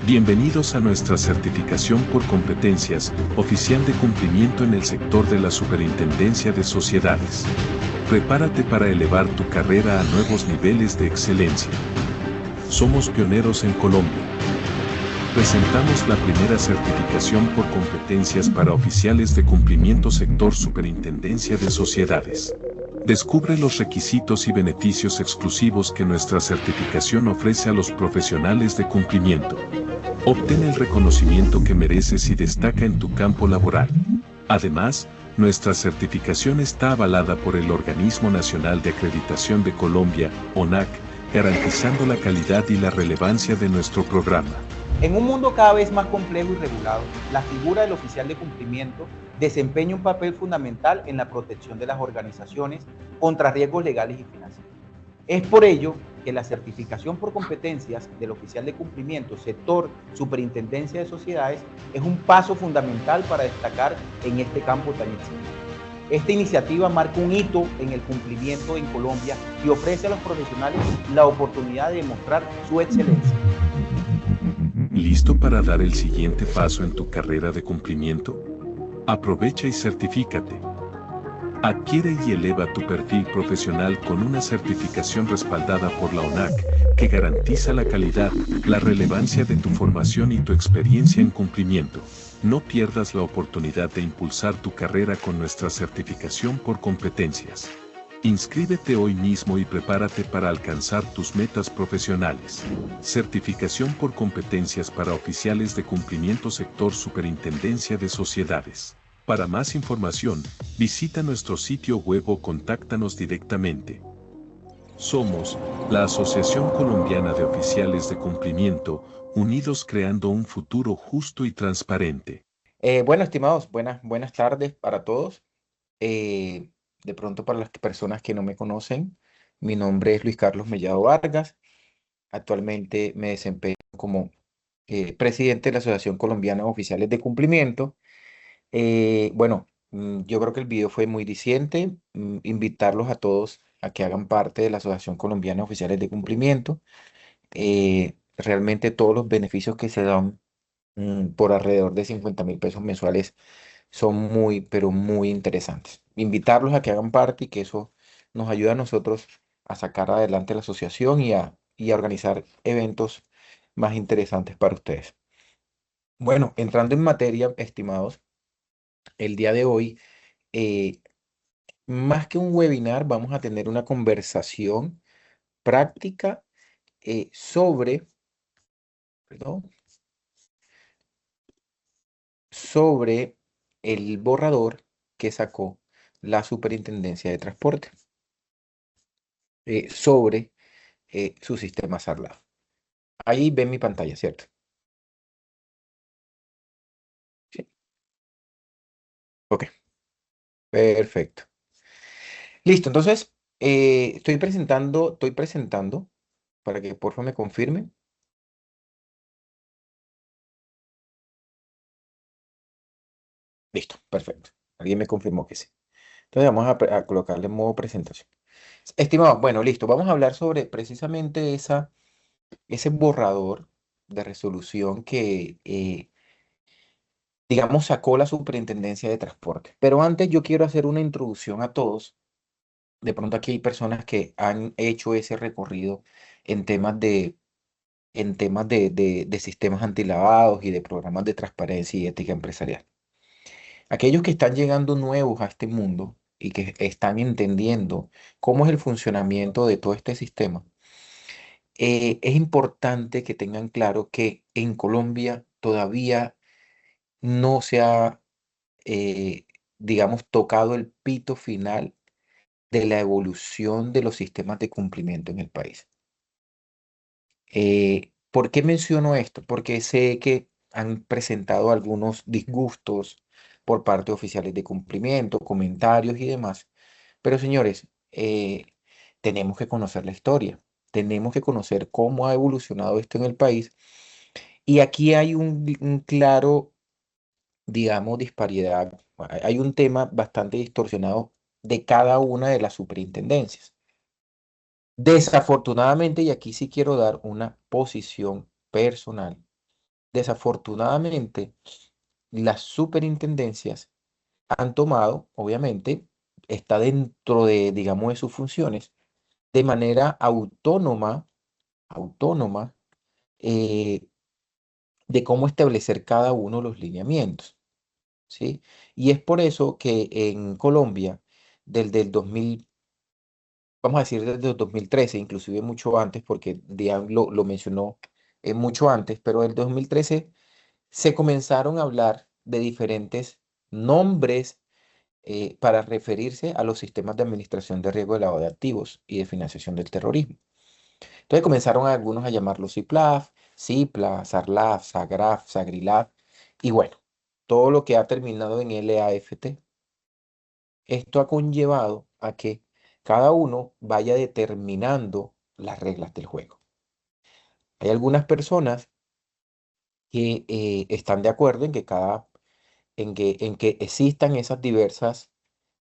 Bienvenidos a nuestra certificación por competencias, oficial de cumplimiento en el sector de la Superintendencia de Sociedades. Prepárate para elevar tu carrera a nuevos niveles de excelencia. Somos pioneros en Colombia. Presentamos la primera certificación por competencias para oficiales de cumplimiento sector Superintendencia de Sociedades. Descubre los requisitos y beneficios exclusivos que nuestra certificación ofrece a los profesionales de cumplimiento. Obtén el reconocimiento que mereces y destaca en tu campo laboral. Además, nuestra certificación está avalada por el Organismo Nacional de Acreditación de Colombia, ONAC, garantizando la calidad y la relevancia de nuestro programa. En un mundo cada vez más complejo y regulado, la figura del oficial de cumplimiento desempeña un papel fundamental en la protección de las organizaciones contra riesgos legales y financieros. Es por ello que la certificación por competencias del oficial de cumplimiento sector Superintendencia de Sociedades es un paso fundamental para destacar en este campo tan exigente. Esta iniciativa marca un hito en el cumplimiento en Colombia y ofrece a los profesionales la oportunidad de demostrar su excelencia. ¿Listo para dar el siguiente paso en tu carrera de cumplimiento? Aprovecha y certifícate. Adquiere y eleva tu perfil profesional con una certificación respaldada por la ONAC, que garantiza la calidad, la relevancia de tu formación y tu experiencia en cumplimiento. No pierdas la oportunidad de impulsar tu carrera con nuestra certificación por competencias. Inscríbete hoy mismo y prepárate para alcanzar tus metas profesionales. Certificación por competencias para oficiales de cumplimiento sector Superintendencia de Sociedades. Para más información, visita nuestro sitio web o contáctanos directamente. Somos la Asociación Colombiana de Oficiales de Cumplimiento, unidos creando un futuro justo y transparente. Bueno, estimados, buenas tardes para todos. De pronto para las personas que no me conocen, mi nombre es Luis Carlos Mellado Vargas. Actualmente me desempeño como presidente de la Asociación Colombiana de Oficiales de Cumplimiento. Yo creo que el video fue muy diciente. Invitarlos a todos a que hagan parte de la Asociación Colombiana de Oficiales de Cumplimiento. Realmente todos los beneficios que se dan por alrededor de 50.000 pesos mensuales son muy, pero muy interesantes. Invitarlos a que hagan parte y que eso nos ayuda a nosotros a sacar adelante la asociación y a organizar eventos más interesantes para ustedes. Bueno, entrando en materia, estimados, el día de hoy, eh, más que un webinar, vamos a tener una conversación práctica sobre, perdón, sobre el borrador que sacó la Superintendencia de Transporte sobre su sistema SARLAF. Ahí ven mi pantalla, ¿cierto? Sí. Ok, perfecto. Listo, entonces estoy presentando para que por favor me confirmen. Listo, perfecto. Alguien me confirmó que sí. Entonces vamos a colocarle en modo presentación. Estimado, bueno, listo. Vamos a hablar sobre precisamente ese borrador de resolución que, digamos, sacó la Superintendencia de Transporte. Pero antes yo quiero hacer una introducción a todos. De pronto aquí hay personas que han hecho ese recorrido en temas de sistemas antilavados y de programas de transparencia y ética empresarial. Aquellos que están llegando nuevos a este mundo y que están entendiendo cómo es el funcionamiento de todo este sistema, es importante que tengan claro que en Colombia todavía no se ha, eh, digamos, tocado el pito final de la evolución de los sistemas de cumplimiento en el país. ¿Por qué menciono esto? Porque sé que han presentado algunos disgustos por parte de oficiales de cumplimiento, comentarios y demás. Pero señores, tenemos que conocer la historia, tenemos que conocer cómo ha evolucionado esto en el país. Y aquí hay un claro, digamos, disparidad. Hay un tema bastante distorsionado de cada una de las superintendencias. Desafortunadamente, y aquí sí quiero dar una posición personal, Desafortunadamente, las superintendencias han tomado, obviamente, está dentro de, digamos, de sus funciones, de manera autónoma, eh, de cómo establecer cada uno los lineamientos, ¿sí? Y es por eso que en Colombia, desde el 2000, vamos a decir desde el 2013, inclusive mucho antes, porque Diane lo mencionó mucho antes, pero en el 2013 se comenzaron a hablar de diferentes nombres para referirse a los sistemas de administración de riesgo de lavado de activos y de financiación del terrorismo. Entonces comenzaron algunos a llamarlo CIPLAF, CIPLA, SARLAF, SAGRAF, SAGRILAF, y bueno, todo lo que ha terminado en LAFT. Esto ha conllevado a que cada uno vaya determinando las reglas del juego. Hay algunas personas que están de acuerdo en que en que existan esas diversas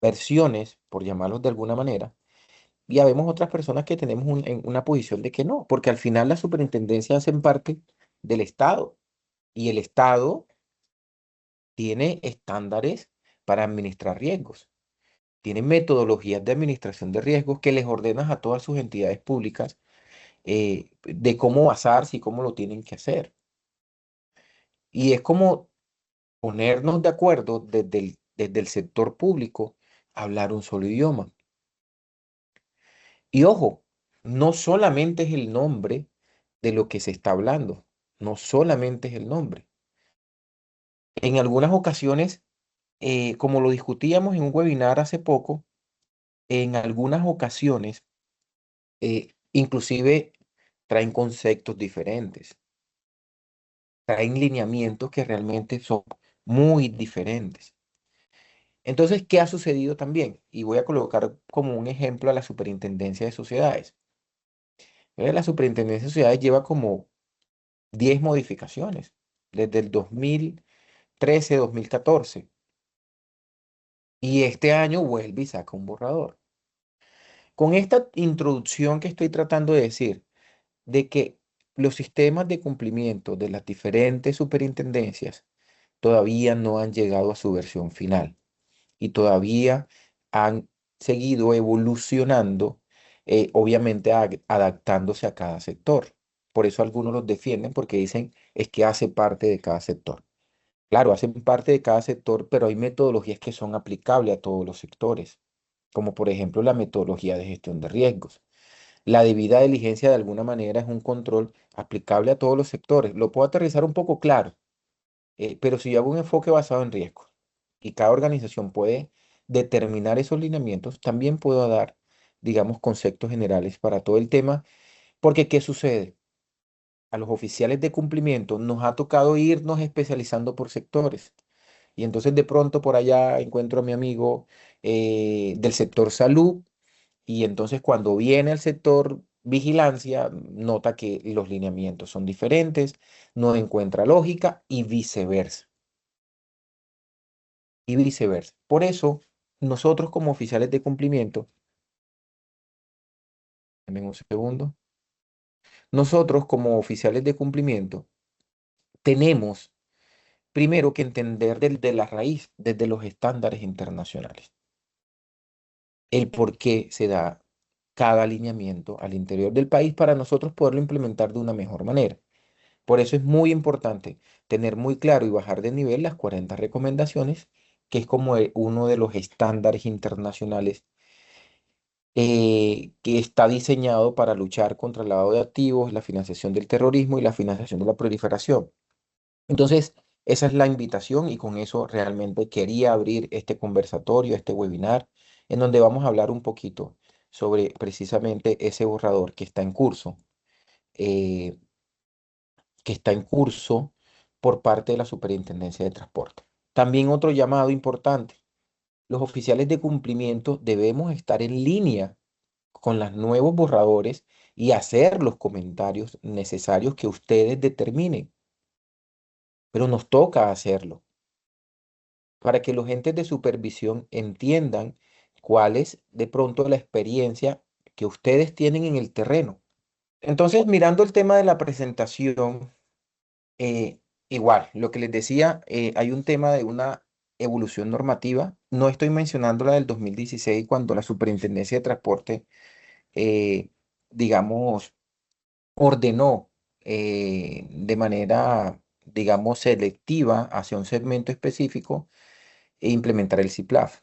versiones, por llamarlos de alguna manera, y habemos otras personas que tenemos en una posición de que no, porque al final las superintendencias hacen parte del Estado y el Estado tiene estándares para administrar riesgos, tiene metodologías de administración de riesgos que les ordenan a todas sus entidades públicas de cómo basarse y cómo lo tienen que hacer. Y es como ponernos de acuerdo desde el sector público a hablar un solo idioma. Y ojo, no solamente es el nombre de lo que se está hablando, no solamente es el nombre. En algunas ocasiones, como lo discutíamos en un webinar hace poco, en algunas ocasiones, inclusive traen conceptos diferentes, traen lineamientos que realmente son muy diferentes. Entonces, ¿qué ha sucedido también? Y voy a colocar como un ejemplo a la Superintendencia de Sociedades. La Superintendencia de Sociedades lleva como 10 modificaciones desde el 2013, 2014. Y este año vuelve y saca un borrador. Con esta introducción que estoy tratando de decir, de que los sistemas de cumplimiento de las diferentes superintendencias todavía no han llegado a su versión final y todavía han seguido evolucionando, obviamente adaptándose a cada sector. Por eso algunos los defienden porque dicen es que hace parte de cada sector. Claro, hacen parte de cada sector, pero hay metodologías que son aplicables a todos los sectores, como por ejemplo la metodología de gestión de riesgos. La debida diligencia de alguna manera es un control aplicable a todos los sectores. Lo puedo aterrizar un poco claro, pero si yo hago un enfoque basado en riesgos y cada organización puede determinar esos lineamientos, también puedo dar, digamos, conceptos generales para todo el tema, porque ¿qué sucede? A los oficiales de cumplimiento nos ha tocado irnos especializando por sectores. Y entonces de pronto por allá encuentro a mi amigo del sector salud y entonces cuando viene al sector vigilancia nota que los lineamientos son diferentes, no encuentra lógica y viceversa. Y viceversa. Por eso nosotros como oficiales de cumplimiento, dame un segundo, nosotros como oficiales de cumplimiento tenemos primero que entender desde la raíz, desde los estándares internacionales, el por qué se da cada alineamiento al interior del país para nosotros poderlo implementar de una mejor manera. Por eso es muy importante tener muy claro y bajar de nivel las 40 recomendaciones, que es como uno de los estándares internacionales que está diseñado para luchar contra el lavado de activos, la financiación del terrorismo y la financiación de la proliferación. Entonces, esa es la invitación y con eso realmente quería abrir este conversatorio, este webinar, en donde vamos a hablar un poquito sobre precisamente ese borrador eh, que está en curso por parte de la Superintendencia de Transporte. También otro llamado importante, los oficiales de cumplimiento debemos estar en línea con los nuevos borradores y hacer los comentarios necesarios que ustedes determinen, pero nos toca hacerlo para que los entes de supervisión entiendan cuál es de pronto la experiencia que ustedes tienen en el terreno. Entonces, mirando el tema de la presentación, Igual, lo que les decía, hay un tema de una evolución normativa. No estoy mencionando la del 2016 cuando la Superintendencia de Transporte, eh, digamos, ordenó de manera, digamos, selectiva hacia un segmento específico e implementar el CIPLAF.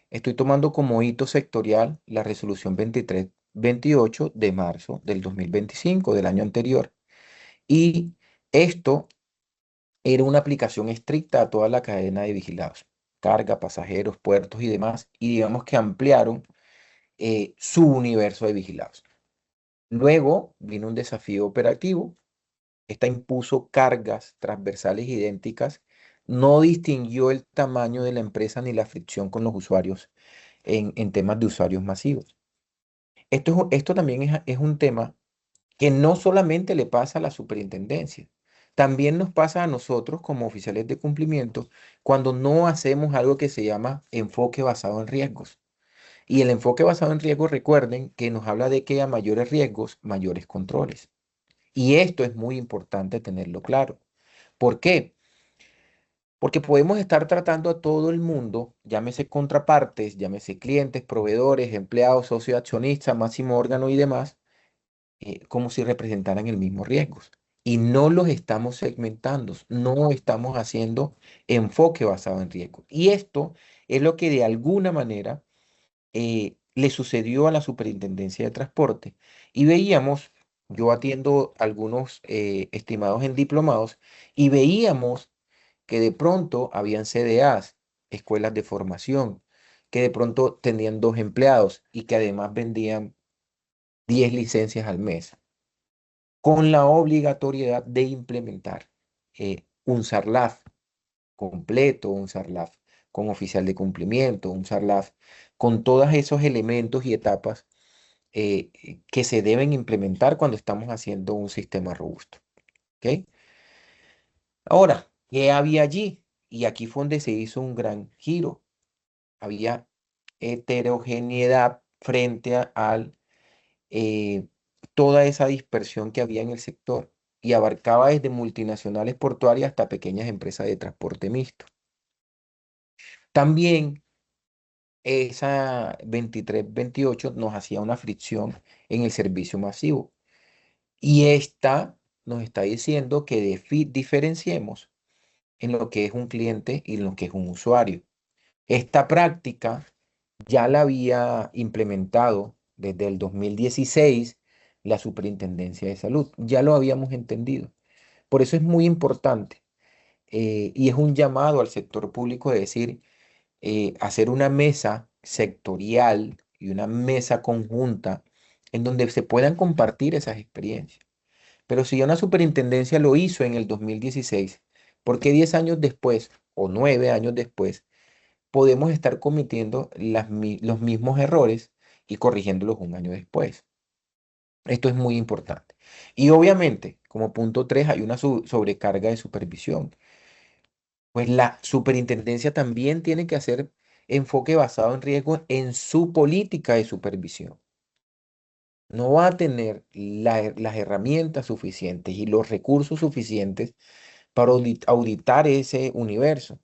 Estoy tomando como hito sectorial la resolución 2328 de marzo del 2025 del año anterior. Y esto era una aplicación estricta a toda la cadena de vigilados, carga, pasajeros, puertos y demás, y digamos que ampliaron su universo de vigilados. Luego vino un desafío operativo. Esta impuso cargas transversales idénticas, no distinguió el tamaño de la empresa ni la fricción con los usuarios en temas de usuarios masivos. Esto también es un tema que no solamente le pasa a la superintendencia, también nos pasa a nosotros como oficiales de cumplimiento cuando no hacemos algo que se llama enfoque basado en riesgos. Y el enfoque basado en riesgos, recuerden que nos habla de que a mayores riesgos, mayores controles. Y esto es muy importante tenerlo claro. ¿Por qué? Porque podemos estar tratando a todo el mundo, llámese contrapartes, llámese clientes, proveedores, empleados, socios, accionistas, máximo órgano y demás, como si representaran el mismo riesgo. Y no los estamos segmentando, no estamos haciendo enfoque basado en riesgo. Y esto es lo que de alguna manera le sucedió a la Superintendencia de Transporte. Y veíamos, yo atiendo algunos estimados en diplomados, y veíamos que de pronto habían CDAs, escuelas de formación, que de pronto tenían 2 empleados y que además vendían 10 licencias al mes, con la obligatoriedad de implementar un SARLAF completo, un SARLAF con oficial de cumplimiento, un SARLAF con todos esos elementos y etapas que se deben implementar cuando estamos haciendo un sistema robusto. ¿Ok? Ahora, ¿qué había allí? Y aquí fue donde se hizo un gran giro. Había heterogeneidad frente al eh, toda esa dispersión que había en el sector y abarcaba desde multinacionales portuarias hasta pequeñas empresas de transporte mixto. También esa 2328 nos hacía una fricción en el servicio masivo y esta nos está diciendo que diferenciemos en lo que es un cliente y en lo que es un usuario. Esta práctica ya la había implementado desde el 2016 la Superintendencia de Salud. Ya lo habíamos entendido. Por eso es muy importante y es un llamado al sector público de decir, hacer una mesa sectorial y una mesa conjunta en donde se puedan compartir esas experiencias. Pero si ya una superintendencia lo hizo en el 2016, ¿por qué 10 años después o 9 años después podemos estar cometiendo los mismos errores y corrigiéndolos un año después? Esto es muy importante. Y obviamente, como punto 3 hay una sobrecarga de supervisión. Pues la superintendencia también tiene que hacer enfoque basado en riesgo en su política de supervisión. No va a tener las herramientas suficientes y los recursos suficientes para auditar ese universo.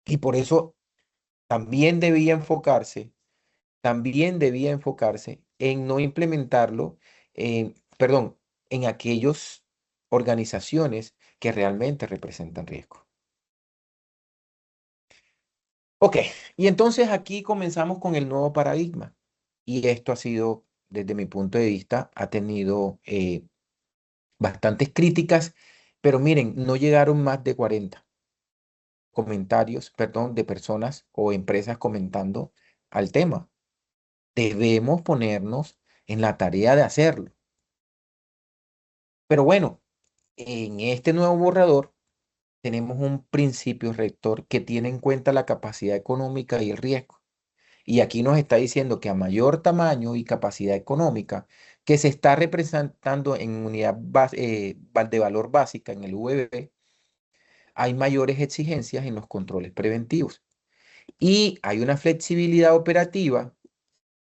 Y por eso también debía enfocarse en no implementarlo, perdón, en aquellas organizaciones que realmente representan riesgo. Ok, y entonces aquí comenzamos con el nuevo paradigma. Y esto ha sido, desde mi punto de vista, ha tenido bastantes críticas, pero miren, no llegaron más de 40 comentarios, perdón, de personas o empresas comentando al tema. Debemos ponernos en la tarea de hacerlo. Pero bueno, en este nuevo borrador tenemos un principio rector que tiene en cuenta la capacidad económica y el riesgo. Y aquí nos está diciendo que a mayor tamaño y capacidad económica que se está representando en unidad de valor básica en el VB, hay mayores exigencias en los controles preventivos. Y hay una flexibilidad operativa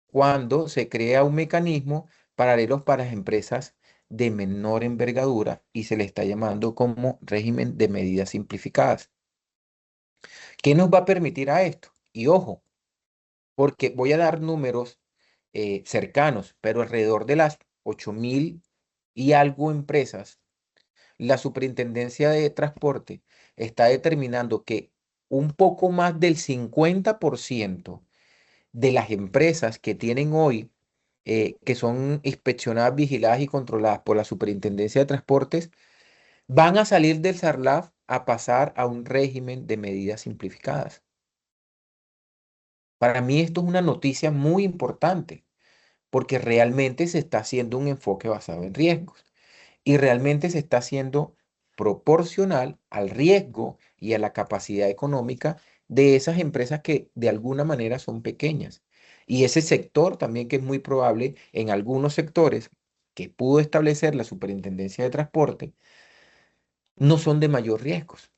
cuando se crea un mecanismo paralelo para las empresas de menor envergadura y se le está llamando como régimen de medidas simplificadas. ¿Qué nos va a permitir a esto? Y ojo, porque voy a dar números cercanos, pero alrededor de las 8.000 y algo empresas, la Superintendencia de Transporte está determinando que un poco más del 50% de las empresas que tienen hoy, que son inspeccionadas, vigiladas y controladas por la Superintendencia de Transportes, van a salir del SARLAF a pasar a un régimen de medidas simplificadas. Para mí esto es una noticia muy importante porque realmente se está haciendo un enfoque basado en riesgos y realmente se está haciendo proporcional al riesgo y a la capacidad económica de esas empresas que de alguna manera son pequeñas. Y ese sector también que es muy probable en algunos sectores que pudo establecer la Superintendencia de Transporte no son de mayor riesgos.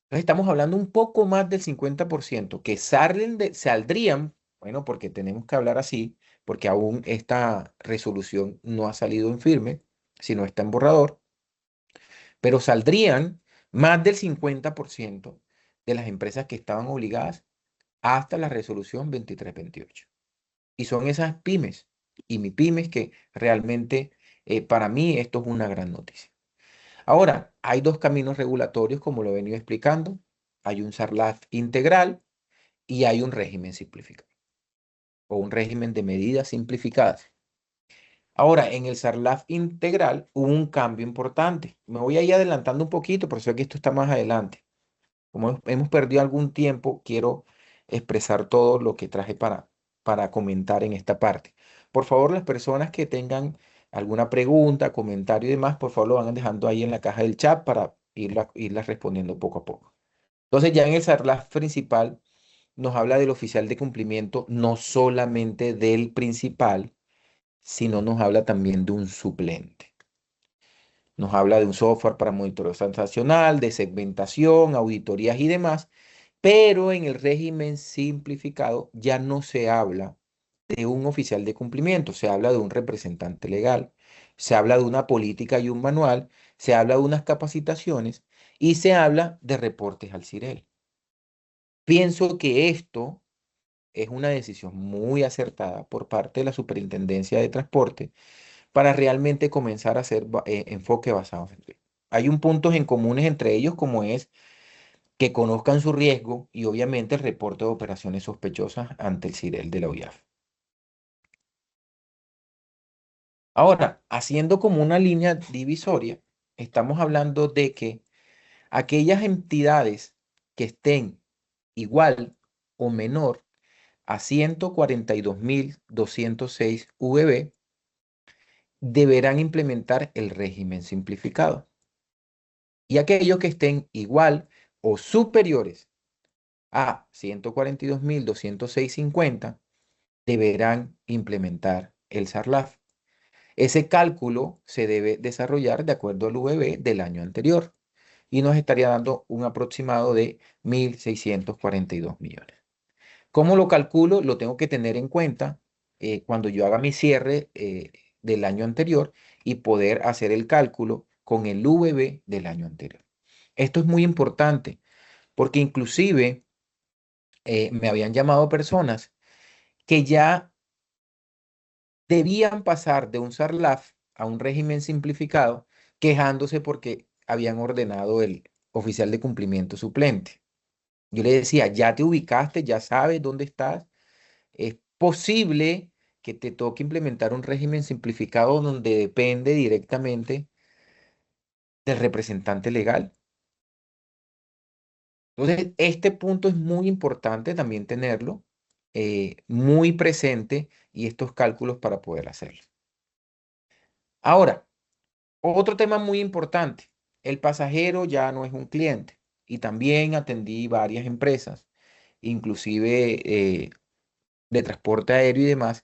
Entonces estamos hablando un poco más del 50% que saldrían, bueno, porque tenemos que hablar así, porque aún esta resolución no ha salido en firme, sino está en borrador, pero saldrían más del 50% de las empresas que estaban obligadas hasta la resolución 2328. Y son esas pymes y mi pymes que realmente para mí esto es una gran noticia. Ahora, hay dos caminos regulatorios, como lo he venido explicando. Hay un SARLAF integral y hay un régimen simplificado o un régimen de medidas simplificadas. Ahora, en el SARLAF integral hubo un cambio importante. Me voy a ir adelantando un poquito, por eso que esto está más adelante. Como hemos perdido algún tiempo, quiero expresar todo lo que traje para comentar en esta parte. Por favor, las personas que tengan alguna pregunta, comentario y demás, por favor lo van dejando ahí en la caja del chat para irlas respondiendo poco a poco. Entonces, ya en el SARLAF principal nos habla del oficial de cumplimiento, no solamente del principal, sino nos habla también de un suplente. Nos habla de un software para monitoreo transaccional, de segmentación, auditorías y demás, pero en el régimen simplificado ya no se habla de un oficial de cumplimiento, se habla de un representante legal, se habla de una política y un manual, se habla de unas capacitaciones y se habla de reportes al CIREL. Pienso que esto es una decisión muy acertada por parte de la Superintendencia de Transporte para realmente comenzar a hacer enfoque basado en riesgo. Hay un puntos en comunes entre ellos como es que conozcan su riesgo y obviamente el reporte de operaciones sospechosas ante el CIREL de la UIAF. Ahora, haciendo como una línea divisoria, estamos hablando de que aquellas entidades que estén igual o menor a 142.206 VB deberán implementar el régimen simplificado. Y aquellos que estén igual o superiores a 142.206,50 deberán implementar el SARLAF. Ese cálculo se debe desarrollar de acuerdo al VB del año anterior y nos estaría dando un aproximado de 1.642 millones. ¿Cómo lo calculo? Lo tengo que tener en cuenta cuando yo haga mi cierre del año anterior y poder hacer el cálculo con el VB del año anterior. Esto es muy importante porque inclusive me habían llamado personas que ya debían pasar de un SARLAF a un régimen simplificado quejándose porque habían ordenado el oficial de cumplimiento suplente. Yo le decía, ya te ubicaste, ya sabes dónde estás. Es posible que te toque implementar un régimen simplificado donde depende directamente del representante legal. Entonces, este punto es muy importante también tenerlo muy presente y estos cálculos para poder hacerlo. Ahora, otro tema muy importante, el pasajero ya no es un cliente y también atendí varias empresas, inclusive de transporte aéreo y demás,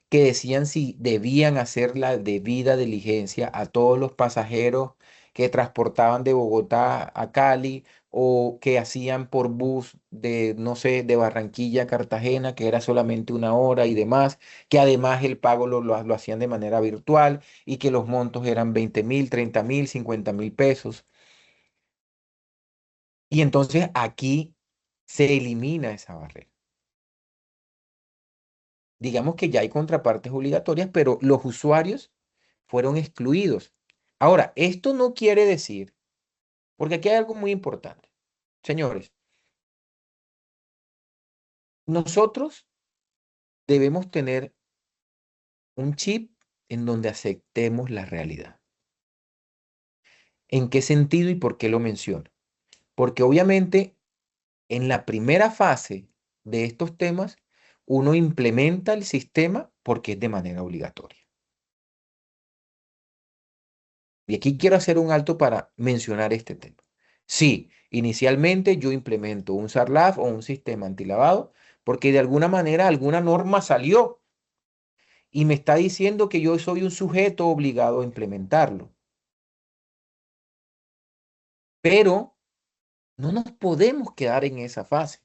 que decían si debían hacer la debida diligencia a todos los pasajeros que transportaban de Bogotá a Cali o que hacían por bus de, no sé, de Barranquilla a Cartagena, que era solamente una hora y demás, que además el pago lo hacían de manera virtual y que los montos eran 20.000, 30.000, 50.000 pesos. Y entonces aquí se elimina esa barrera. Digamos que ya hay contrapartes obligatorias, pero los usuarios fueron excluidos. Ahora, esto no quiere decir, porque aquí hay algo muy importante. Señores, nosotros debemos tener un chip en donde aceptemos la realidad. ¿En qué sentido y por qué lo menciono? Porque obviamente en la primera fase de estos temas, uno implementa el sistema porque es de manera obligatoria. Y aquí quiero hacer un alto para mencionar este tema. Sí, inicialmente yo implemento un SARLAF o un sistema antilavado porque de alguna manera alguna norma salió y me está diciendo que yo soy un sujeto obligado a implementarlo. Pero no nos podemos quedar en esa fase.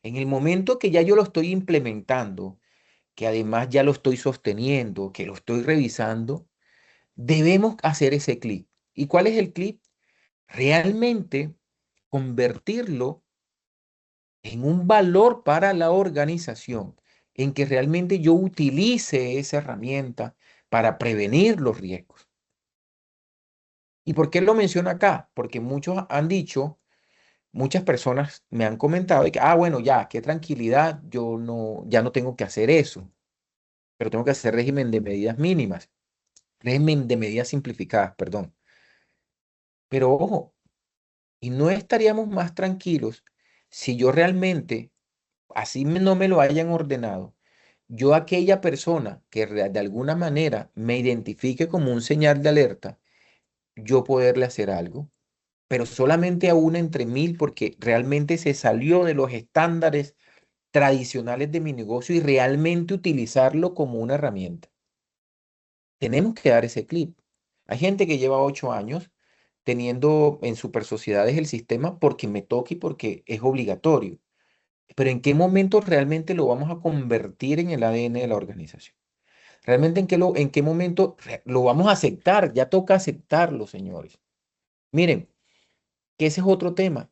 En el momento que ya yo lo estoy implementando, que además ya lo estoy sosteniendo, que lo estoy revisando, debemos hacer ese clic. ¿Y cuál es el clic? Realmente convertirlo en un valor para la organización, en que realmente yo utilice esa herramienta para prevenir los riesgos. ¿Y por qué lo menciono acá? Porque muchos han dicho, muchas personas me han comentado de que, bueno, ya, qué tranquilidad, yo no, ya no tengo que hacer eso, pero tengo que hacer régimen de medidas mínimas, régimen de medidas simplificadas, perdón. Pero ojo, y no estaríamos más tranquilos si yo realmente, así no me lo hayan ordenado, yo aquella persona que de alguna manera me identifique como un señal de alerta, yo poderle hacer algo, pero solamente a una entre mil porque realmente se salió de los estándares tradicionales de mi negocio y realmente utilizarlo como una herramienta. Tenemos que dar ese clip. Hay gente que lleva 8 años teniendo en super sociedades el sistema porque me toca y porque es obligatorio. Pero ¿en qué momento realmente lo vamos a convertir en el ADN de la organización? ¿Realmente en qué momento lo vamos a aceptar? Ya toca aceptarlo, señores. Miren, que ese es otro tema.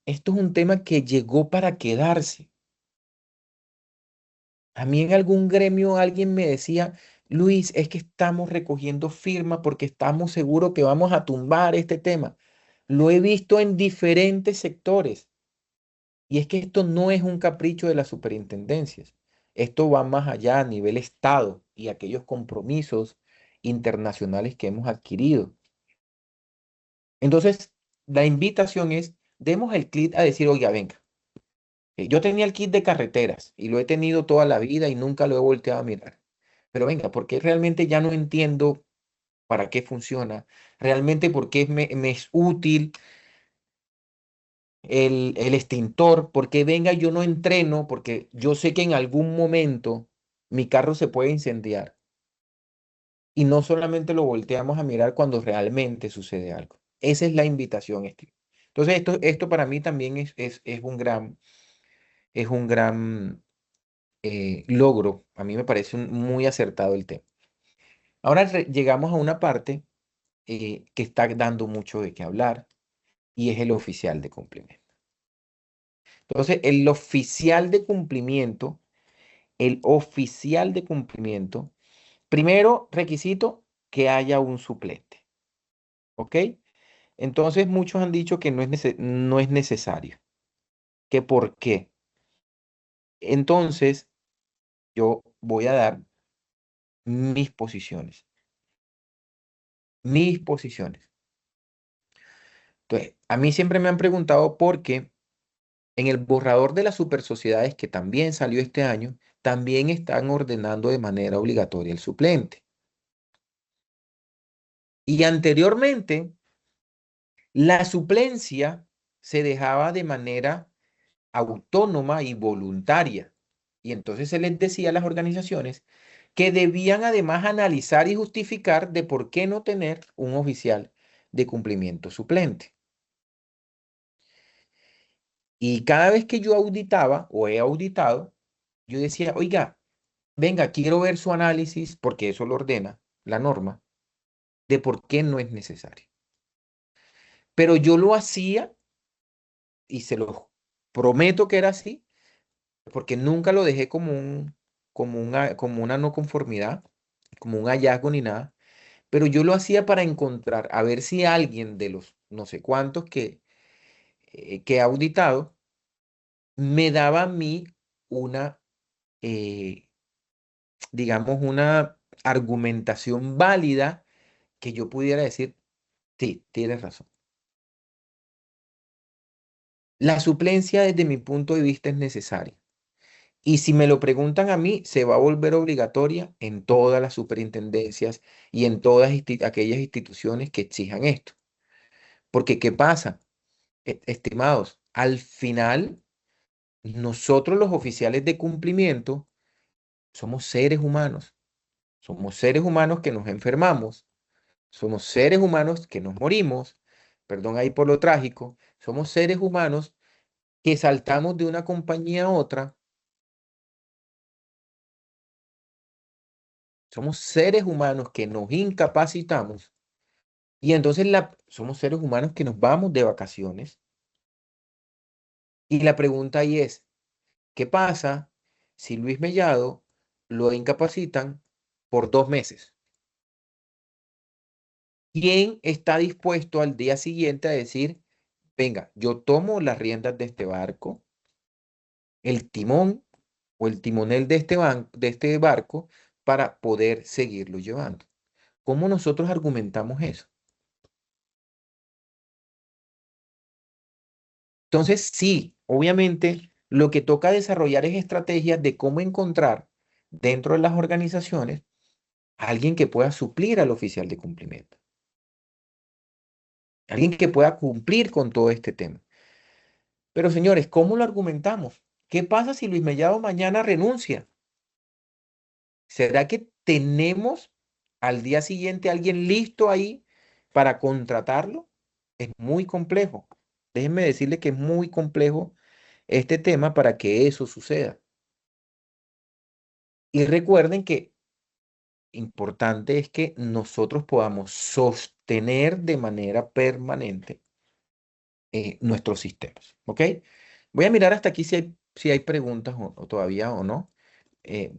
Esto es un tema que llegó para quedarse. A mí en algún gremio alguien me decía, Luis, es que estamos recogiendo firmas porque estamos seguros que vamos a tumbar este tema. Lo he visto en diferentes sectores. Y es que esto no es un capricho de las superintendencias. Esto va más allá a nivel Estado y aquellos compromisos internacionales que hemos adquirido. Entonces, la invitación es, demos el clic a decir, oiga, venga, yo tenía el kit de carreteras y lo he tenido toda la vida y nunca lo he volteado a mirar. Pero venga, porque realmente ya no entiendo para qué funciona, realmente por qué me es útil el extintor, porque venga, yo no entreno, porque yo sé que en algún momento mi carro se puede incendiar y no solamente lo volteamos a mirar cuando realmente sucede algo. Esa es la invitación, Steve. Entonces, esto para mí también es un gran logro. A mí me parece muy acertado el tema. Ahora llegamos a una parte que está dando mucho de qué hablar y es el oficial de cumplimiento. Entonces, el oficial de cumplimiento, primero requisito que haya un suplente, ¿ok? Entonces, muchos han dicho que no es necesario. ¿Que por qué? Entonces, yo voy a dar mis posiciones. Mis posiciones. Entonces, a mí siempre me han preguntado por qué en el borrador de las super sociedades que también salió este año, también están ordenando de manera obligatoria el suplente. Y anteriormente, la suplencia se dejaba de manera autónoma y voluntaria. Y entonces se les decía a las organizaciones que debían además analizar y justificar de por qué no tener un oficial de cumplimiento suplente. Y cada vez que yo auditaba o he auditado, yo decía, oiga, venga, quiero ver su análisis, porque eso lo ordena la norma, de por qué no es necesario. Pero yo lo hacía, y se lo prometo que era así, porque nunca lo dejé como una no conformidad, como un hallazgo ni nada, pero yo lo hacía para encontrar, a ver si alguien de los no sé cuántos que he auditado me daba a mí una, eh, digamos, una argumentación válida que yo pudiera decir, sí, tienes razón. La suplencia desde mi punto de vista es necesaria. Y si me lo preguntan a mí, se va a volver obligatoria en todas las superintendencias y en todas aquellas instituciones que exijan esto. Porque, ¿qué pasa? Estimados, al final, nosotros los oficiales de cumplimiento somos seres humanos. Somos seres humanos que nos enfermamos. Somos seres humanos que nos morimos. Perdón ahí por lo trágico. Somos seres humanos que saltamos de una compañía a otra. Somos seres humanos que nos incapacitamos. Y entonces somos seres humanos que nos vamos de vacaciones. Y la pregunta ahí es, ¿qué pasa si Luis Mellado lo incapacitan por 2 meses? ¿Quién está dispuesto al día siguiente a decir, venga, yo tomo las riendas de este barco, el timón o el timonel de este barco para poder seguirlo llevando? ¿Cómo nosotros argumentamos eso? Entonces, sí, obviamente lo que toca desarrollar es estrategias de cómo encontrar dentro de las organizaciones a alguien que pueda suplir al oficial de cumplimiento, alguien que pueda cumplir con todo este tema. Pero señores, ¿cómo lo argumentamos? ¿Qué pasa si Luis Mellado mañana renuncia? ¿Será que tenemos al día siguiente alguien listo ahí para contratarlo? Es muy complejo. Déjenme decirle que es muy complejo este tema para que eso suceda. Y recuerden que importante es que nosotros podamos sostener de manera permanente nuestros sistemas. ¿Ok? Voy a mirar hasta aquí si hay preguntas o todavía o no,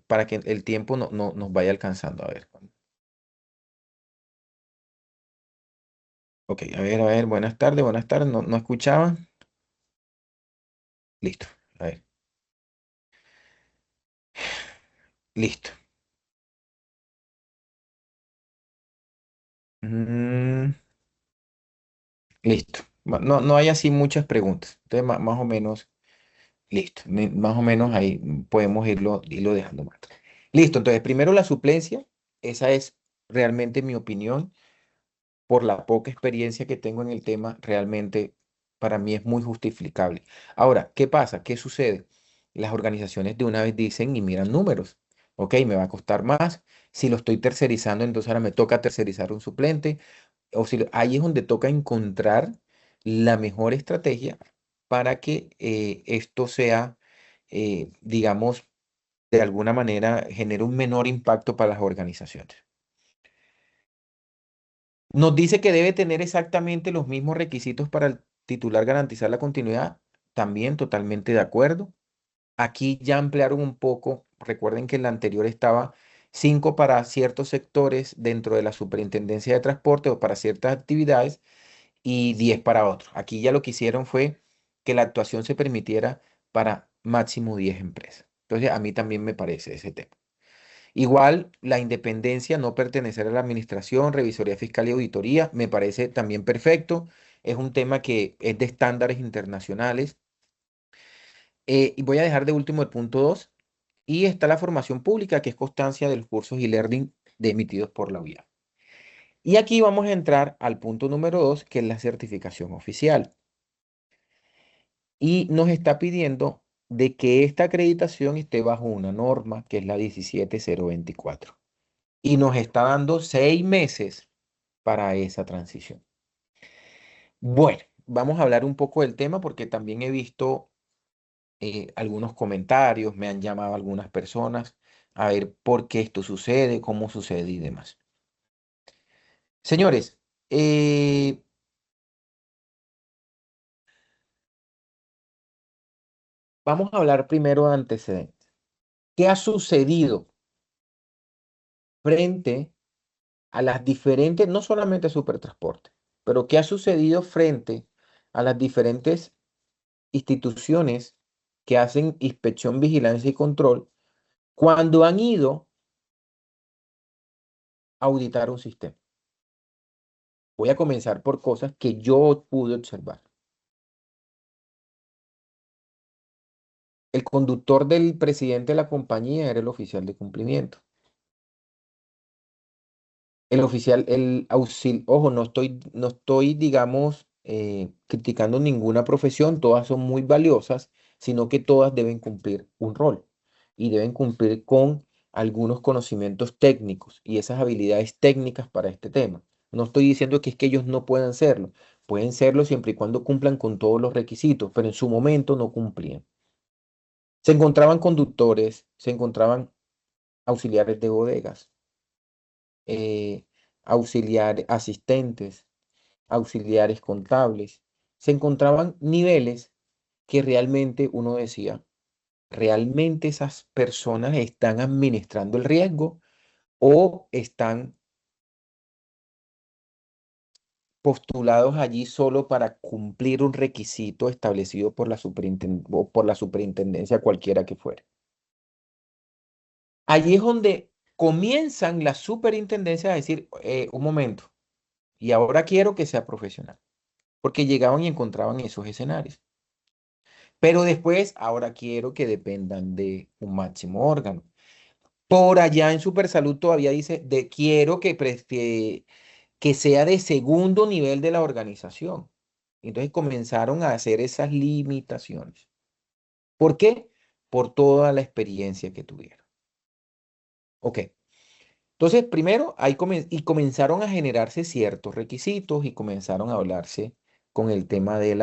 para que el tiempo no nos vaya alcanzando. A ver. Ok, a ver, buenas tardes, buenas tardes. ¿No escuchaban? Listo. A ver, listo. Mm, listo. No hay así muchas preguntas. Entonces, más o menos. Listo, más o menos ahí podemos irlo dejando más. Listo, entonces primero la suplencia, esa es realmente mi opinión, por la poca experiencia que tengo en el tema, realmente para mí es muy justificable. Ahora, ¿qué pasa? ¿Qué sucede? Las organizaciones de una vez dicen y miran números, ok, me va a costar más, si lo estoy tercerizando, entonces ahora me toca tercerizar un suplente, o si ahí es donde toca encontrar la mejor estrategia para que esto sea, digamos, de alguna manera genere un menor impacto para las organizaciones. Nos dice que debe tener exactamente los mismos requisitos para el titular garantizar la continuidad. También totalmente de acuerdo. Aquí ya ampliaron un poco. Recuerden que en la anterior estaba 5 para ciertos sectores dentro de la Superintendencia de Transporte o para ciertas actividades y 10 para otros. Aquí ya lo que hicieron fue que la actuación se permitiera para máximo 10 empresas. Entonces, a mí también me parece ese tema. Igual, la independencia, no pertenecer a la administración, revisoría fiscal y auditoría, me parece también perfecto. Es un tema que es de estándares internacionales. Y voy a dejar de último el punto 2. Y está la formación pública, que es constancia de los cursos y learning emitidos por la UIA. Y aquí vamos a entrar al punto número 2, que es la certificación oficial. Y nos está pidiendo de que esta acreditación esté bajo una norma, que es la 17024. Y nos está dando 6 meses para esa transición. Bueno, vamos a hablar un poco del tema porque también he visto algunos comentarios, me han llamado algunas personas a ver por qué esto sucede, cómo sucede y demás. Señores, eh, vamos a hablar primero de antecedentes. ¿Qué ha sucedido frente a las diferentes, no solamente Supertransporte, pero qué ha sucedido frente a las diferentes instituciones que hacen inspección, vigilancia y control cuando han ido a auditar un sistema? Voy a comenzar por cosas que yo pude observar. El conductor del presidente de la compañía era el oficial de cumplimiento. El oficial, el auxilio, ojo, no estoy, digamos, criticando ninguna profesión, todas son muy valiosas, sino que todas deben cumplir un rol y deben cumplir con algunos conocimientos técnicos y esas habilidades técnicas para este tema. No estoy diciendo que es que ellos no pueden serlo siempre y cuando cumplan con todos los requisitos, pero en su momento no cumplían. Se encontraban conductores, se encontraban auxiliares de bodegas, eh, asistentes, auxiliares contables. Se encontraban niveles que realmente uno decía, ¿realmente esas personas están administrando el riesgo o están postulados allí solo para cumplir un requisito establecido por la superintendencia cualquiera que fuera? Allí es donde comienzan las superintendencias a decir, un momento, y ahora quiero que sea profesional, porque llegaban y encontraban esos escenarios. Pero después, ahora quiero que dependan de un máximo órgano. Por allá en Supersalud todavía dice, quiero que sea de segundo nivel de la organización. Entonces comenzaron a hacer esas limitaciones. ¿Por qué? Por toda la experiencia que tuvieron. Ok. Entonces, primero, comenzaron a generarse ciertos requisitos y comenzaron a hablarse con el tema de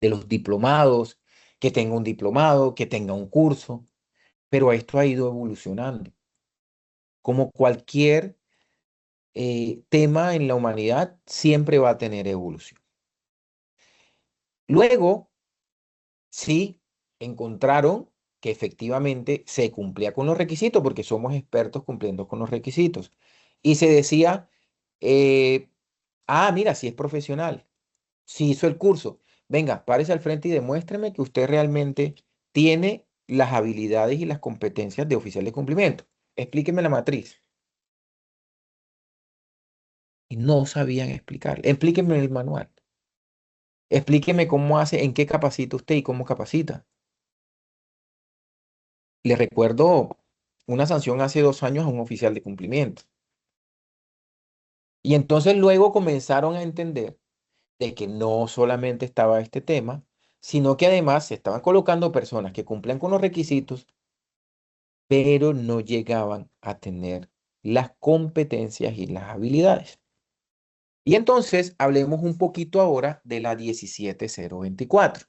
los diplomados, que tenga un diplomado, que tenga un curso, pero esto ha ido evolucionando. Como cualquier tema en la humanidad, siempre va a tener evolución. Luego, sí, encontraron que efectivamente se cumplía con los requisitos, porque somos expertos cumpliendo con los requisitos. Y se decía, eh, mira, si es profesional, si hizo el curso, venga, párese al frente y demuéstreme que usted realmente tiene las habilidades y las competencias de oficial de cumplimiento. Explíqueme la matriz. Y no sabían explicar. Explíqueme el manual. Explíqueme cómo hace, en qué capacita usted y cómo capacita. Le recuerdo una sanción hace 2 años a un oficial de cumplimiento. Y entonces luego comenzaron a entender de que no solamente estaba este tema, sino que además se estaban colocando personas que cumplían con los requisitos, pero no llegaban a tener las competencias y las habilidades. Y entonces hablemos un poquito ahora de la 17024.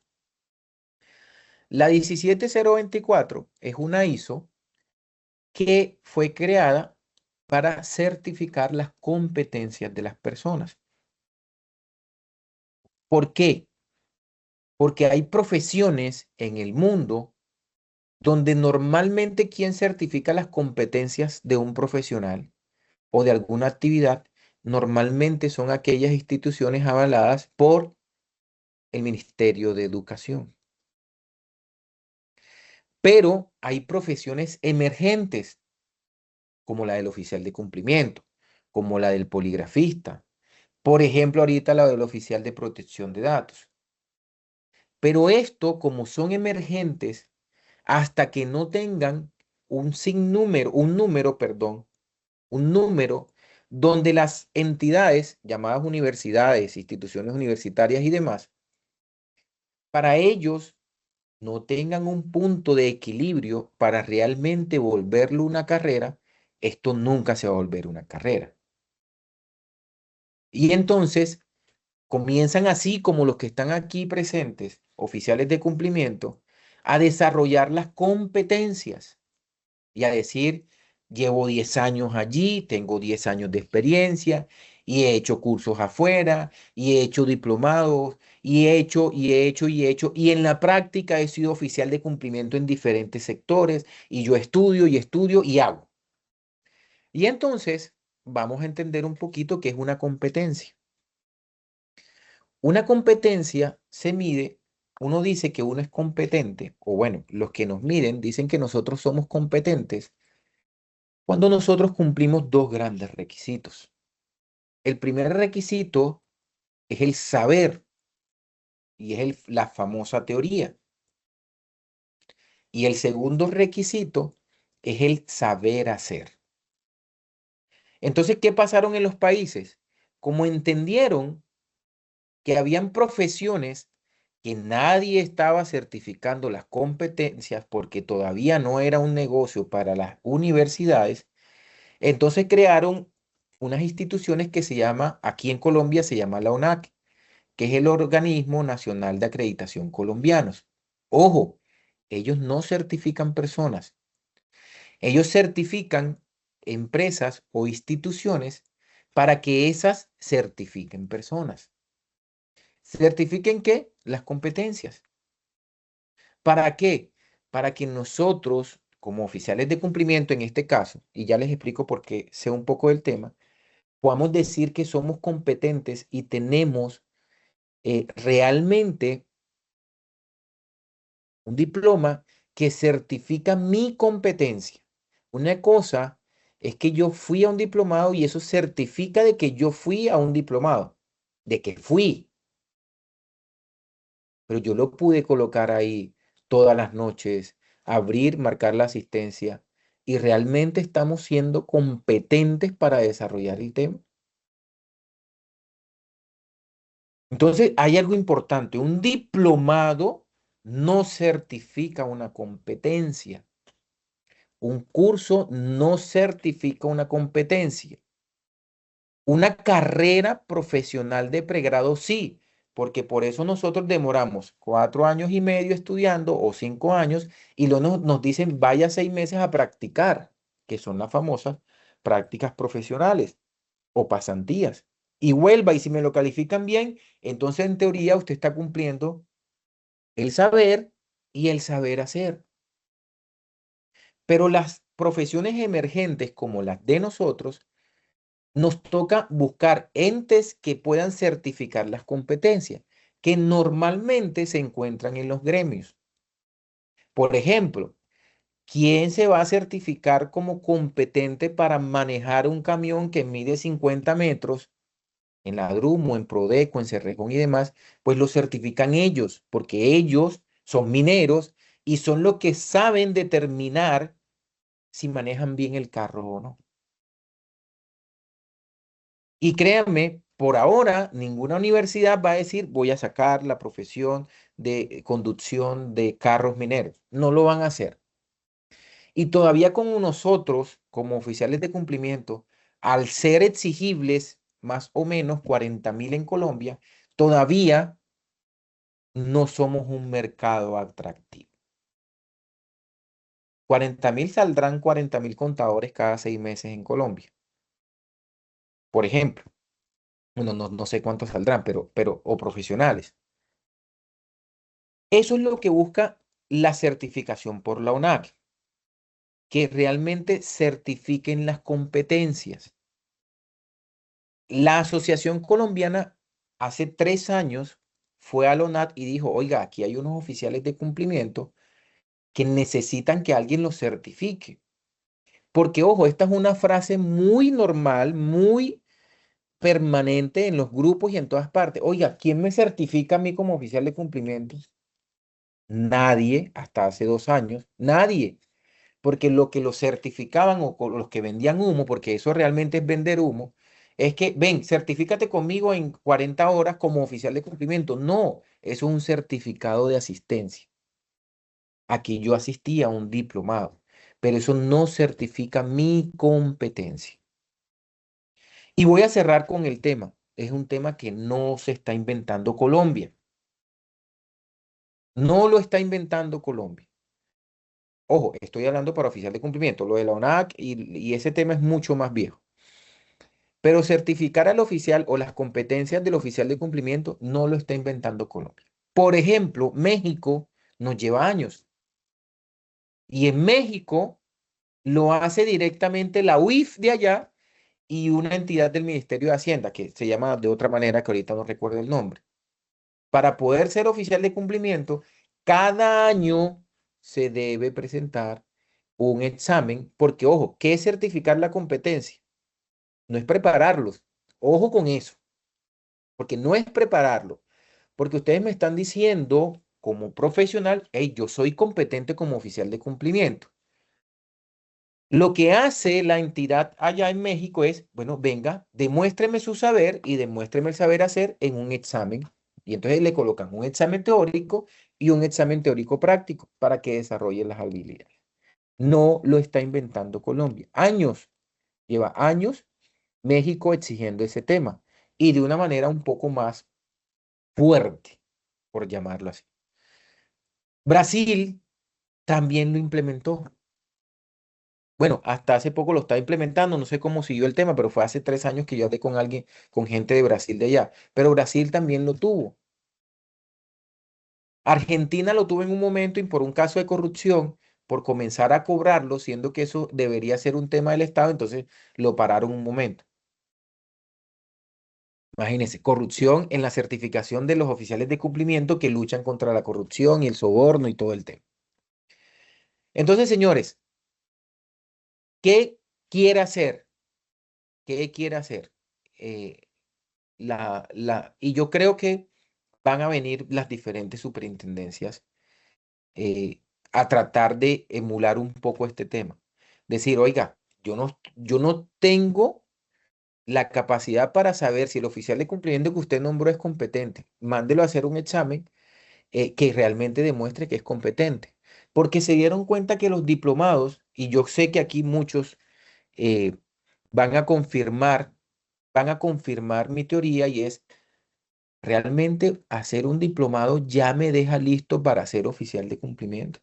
La 17024 es una ISO que fue creada para certificar las competencias de las personas. ¿Por qué? Porque hay profesiones en el mundo donde normalmente quien certifica las competencias de un profesional o de alguna actividad, normalmente son aquellas instituciones avaladas por el Ministerio de Educación. Pero hay profesiones emergentes, como la del oficial de cumplimiento, como la del poligrafista, por ejemplo, ahorita la del oficial de protección de datos. Pero esto, como son emergentes, hasta que no tengan un número donde las entidades llamadas universidades, instituciones universitarias y demás, para ellos no tengan un punto de equilibrio para realmente volverlo una carrera, esto nunca se va a volver una carrera. Y entonces comienzan así como los que están aquí presentes, oficiales de cumplimiento, a desarrollar las competencias y a decir, llevo 10 años allí, tengo 10 años de experiencia y he hecho cursos afuera y he hecho diplomados y he hecho y he hecho y he hecho y en la práctica he sido oficial de cumplimiento en diferentes sectores y yo estudio y hago. Y entonces vamos a entender un poquito qué es una competencia. Una competencia se mide, uno dice que uno es competente, o bueno, los que nos miden dicen que nosotros somos competentes cuando nosotros cumplimos dos grandes requisitos. El primer requisito es el saber y es la famosa teoría. Y el segundo requisito es el saber hacer. Entonces, ¿qué pasaron en los países? Como entendieron que habían profesiones que nadie estaba certificando las competencias porque todavía no era un negocio para las universidades, entonces crearon unas instituciones que se llama, aquí en Colombia se llama la ONAC, que es el Organismo Nacional de Acreditación Colombianos. Ojo, ellos no certifican personas, ellos certifican empresas o instituciones para que esas certifiquen personas. ¿Certifiquen qué? Las competencias. ¿Para qué? Para que nosotros, como oficiales de cumplimiento en este caso, y ya les explico por qué sé un poco del tema, podamos decir que somos competentes y tenemos realmente un diploma que certifica mi competencia. Una cosa es que yo fui a un diplomado y eso certifica de que yo fui a un diplomado, de que fui, pero yo lo pude colocar ahí todas las noches, abrir, marcar la asistencia y realmente estamos siendo competentes para desarrollar el tema. Entonces, hay algo importante, un diplomado no certifica una competencia. Un curso no certifica una competencia. Una carrera profesional de pregrado sí, porque por eso nosotros demoramos 4 años y medio estudiando o 5 años y luego nos dicen vaya 6 meses a practicar, que son las famosas prácticas profesionales o pasantías. Y vuelva y si me lo califican bien, entonces en teoría usted está cumpliendo el saber y el saber hacer. Pero las profesiones emergentes como las de nosotros, nos toca buscar entes que puedan certificar las competencias, que normalmente se encuentran en los gremios. Por ejemplo, ¿quién se va a certificar como competente para manejar un camión que mide 50 metros en la Drumo, en Prodeco, en Cerrejón y demás? Pues lo certifican ellos, porque ellos son mineros y son los que saben determinar si manejan bien el carro o no. Y créanme, por ahora ninguna universidad va a decir voy a sacar la profesión de conducción de carros mineros. No lo van a hacer. Y todavía con nosotros, como oficiales de cumplimiento, al ser exigibles más o menos 40.000 en Colombia, todavía no somos un mercado atractivo. 40.000 saldrán 40.000 contadores cada 6 meses en Colombia. Por ejemplo, bueno, no sé cuántos saldrán, o profesionales. Eso es lo que busca la certificación por la ONAC, que realmente certifiquen las competencias. La Asociación Colombiana hace 3 años fue a la ONAC y dijo, oiga, aquí hay unos oficiales de cumplimiento que necesitan que alguien los certifique. Porque, ojo, esta es una frase muy normal, muy permanente en los grupos y en todas partes. Oiga, ¿quién me certifica a mí como oficial de cumplimiento? Nadie, hasta hace 2 años, nadie. Porque lo que los certificaban los que vendían humo, porque eso realmente es vender humo, es que, ven, certifícate conmigo en 40 horas como oficial de cumplimiento. No, eso es un certificado de asistencia. Aquí yo asistí a un diplomado, pero eso no certifica mi competencia. Y voy a cerrar con el tema. Es un tema que no se está inventando Colombia. No lo está inventando Colombia. Ojo, estoy hablando para oficial de cumplimiento. Lo de la ONAC y ese tema es mucho más viejo. Pero certificar al oficial o las competencias del oficial de cumplimiento no lo está inventando Colombia. Por ejemplo, México nos lleva años y en México lo hace directamente la UIF de allá y una entidad del Ministerio de Hacienda que se llama de otra manera que ahorita no recuerdo el nombre. Para poder ser oficial de cumplimiento, cada año se debe presentar un examen, porque ojo, ¿qué es certificar la competencia? No es prepararlos. Ojo con eso, porque no es prepararlo, porque ustedes me están diciendo como profesional, hey, yo soy competente como oficial de cumplimiento. Lo que hace la entidad allá en México es, bueno, venga, demuéstreme su saber y demuéstreme el saber hacer en un examen. Y entonces le colocan un examen teórico y un examen teórico práctico para que desarrolle las habilidades. No lo está inventando Colombia. Años, lleva años México exigiendo ese tema y de una manera un poco más fuerte, por llamarlo así. Brasil también lo implementó. Bueno, hasta hace poco lo está implementando, no sé cómo siguió el tema, pero fue hace 3 años que yo hablé con alguien, con gente de Brasil de allá. Pero Brasil también lo tuvo. Argentina lo tuvo en un momento y por un caso de corrupción, por comenzar a cobrarlo, siendo que eso debería ser un tema del Estado, entonces lo pararon un momento. Imagínense, corrupción en la certificación de los oficiales de cumplimiento que luchan contra la corrupción y el soborno y todo el tema. Entonces, señores, ¿qué quiere hacer? ¿Qué quiere hacer? Eh, y yo creo que van a venir las diferentes superintendencias eh, a tratar de emular un poco este tema. Decir, oiga, yo no tengo la capacidad para saber si el oficial de cumplimiento que usted nombró es competente. Mándelo a hacer un examen que realmente demuestre que es competente. Porque se dieron cuenta que los diplomados, y yo sé que aquí muchos eh, van a confirmar, van a confirmar mi teoría y es realmente hacer un diplomado ya me deja listo para ser oficial de cumplimiento.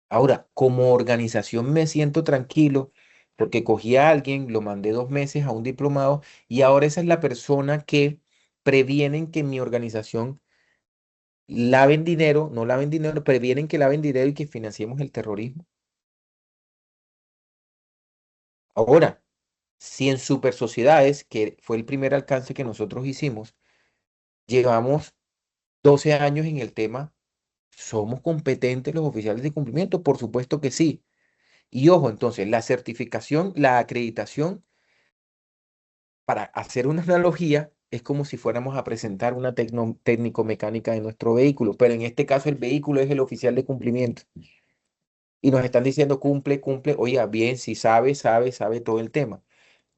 Ahora, como organización me siento tranquilo porque cogí a alguien, lo mandé 2 meses a un diplomado y ahora esa es la persona que previenen que en mi organización laven dinero, no laven dinero, previenen que laven dinero y que financiemos el terrorismo. Ahora, si en super sociedades, que fue el primer alcance que nosotros hicimos, llevamos 12 años en el tema, ¿somos competentes los oficiales de cumplimiento? Por supuesto que sí. Y ojo, entonces, la certificación, la acreditación, para hacer una analogía, es como si fuéramos a presentar una técnico-mecánica de nuestro vehículo, pero en este caso el vehículo es el oficial de cumplimiento. Y nos están diciendo cumple, cumple, oiga, bien, si sabe, sabe, sabe todo el tema.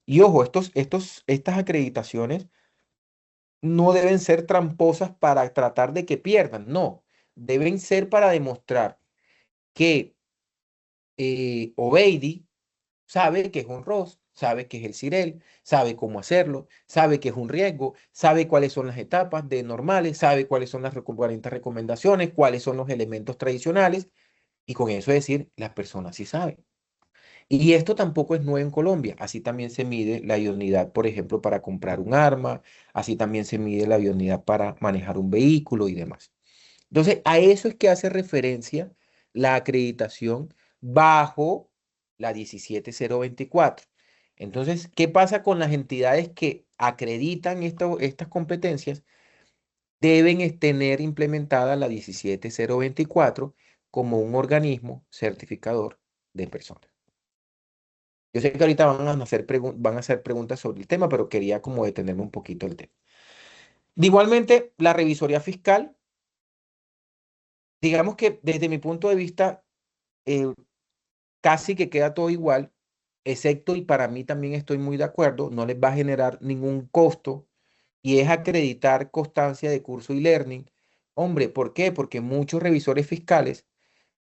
Y ojo, estas acreditaciones no deben ser tramposas para tratar de que pierdan, no, deben ser para demostrar que Obeidi sabe que es un ROS, sabe que es el CIREL, sabe cómo hacerlo, sabe que es un riesgo, sabe cuáles son las etapas de normales, sabe cuáles son las 40 recomendaciones, cuáles son los elementos tradicionales, y con eso decir, las personas sí saben. Y esto tampoco es nuevo en Colombia. Así también se mide la idoneidad, por ejemplo, para comprar un arma, así también se mide la idoneidad para manejar un vehículo y demás. Entonces, a eso es que hace referencia la acreditación bajo la 17024. Entonces, ¿qué pasa con las entidades que acreditan estas competencias? Deben tener implementada la 17024 como un organismo certificador de personas. Yo sé que ahorita van a hacer preguntas sobre el tema, pero quería como detenerme un poquito el tema. Igualmente, la revisoría fiscal, digamos que desde mi punto de vista, eh, casi que queda todo igual, excepto, y para mí también estoy muy de acuerdo, no les va a generar ningún costo, y es acreditar constancia de curso y learning. Hombre, ¿por qué? Porque muchos revisores fiscales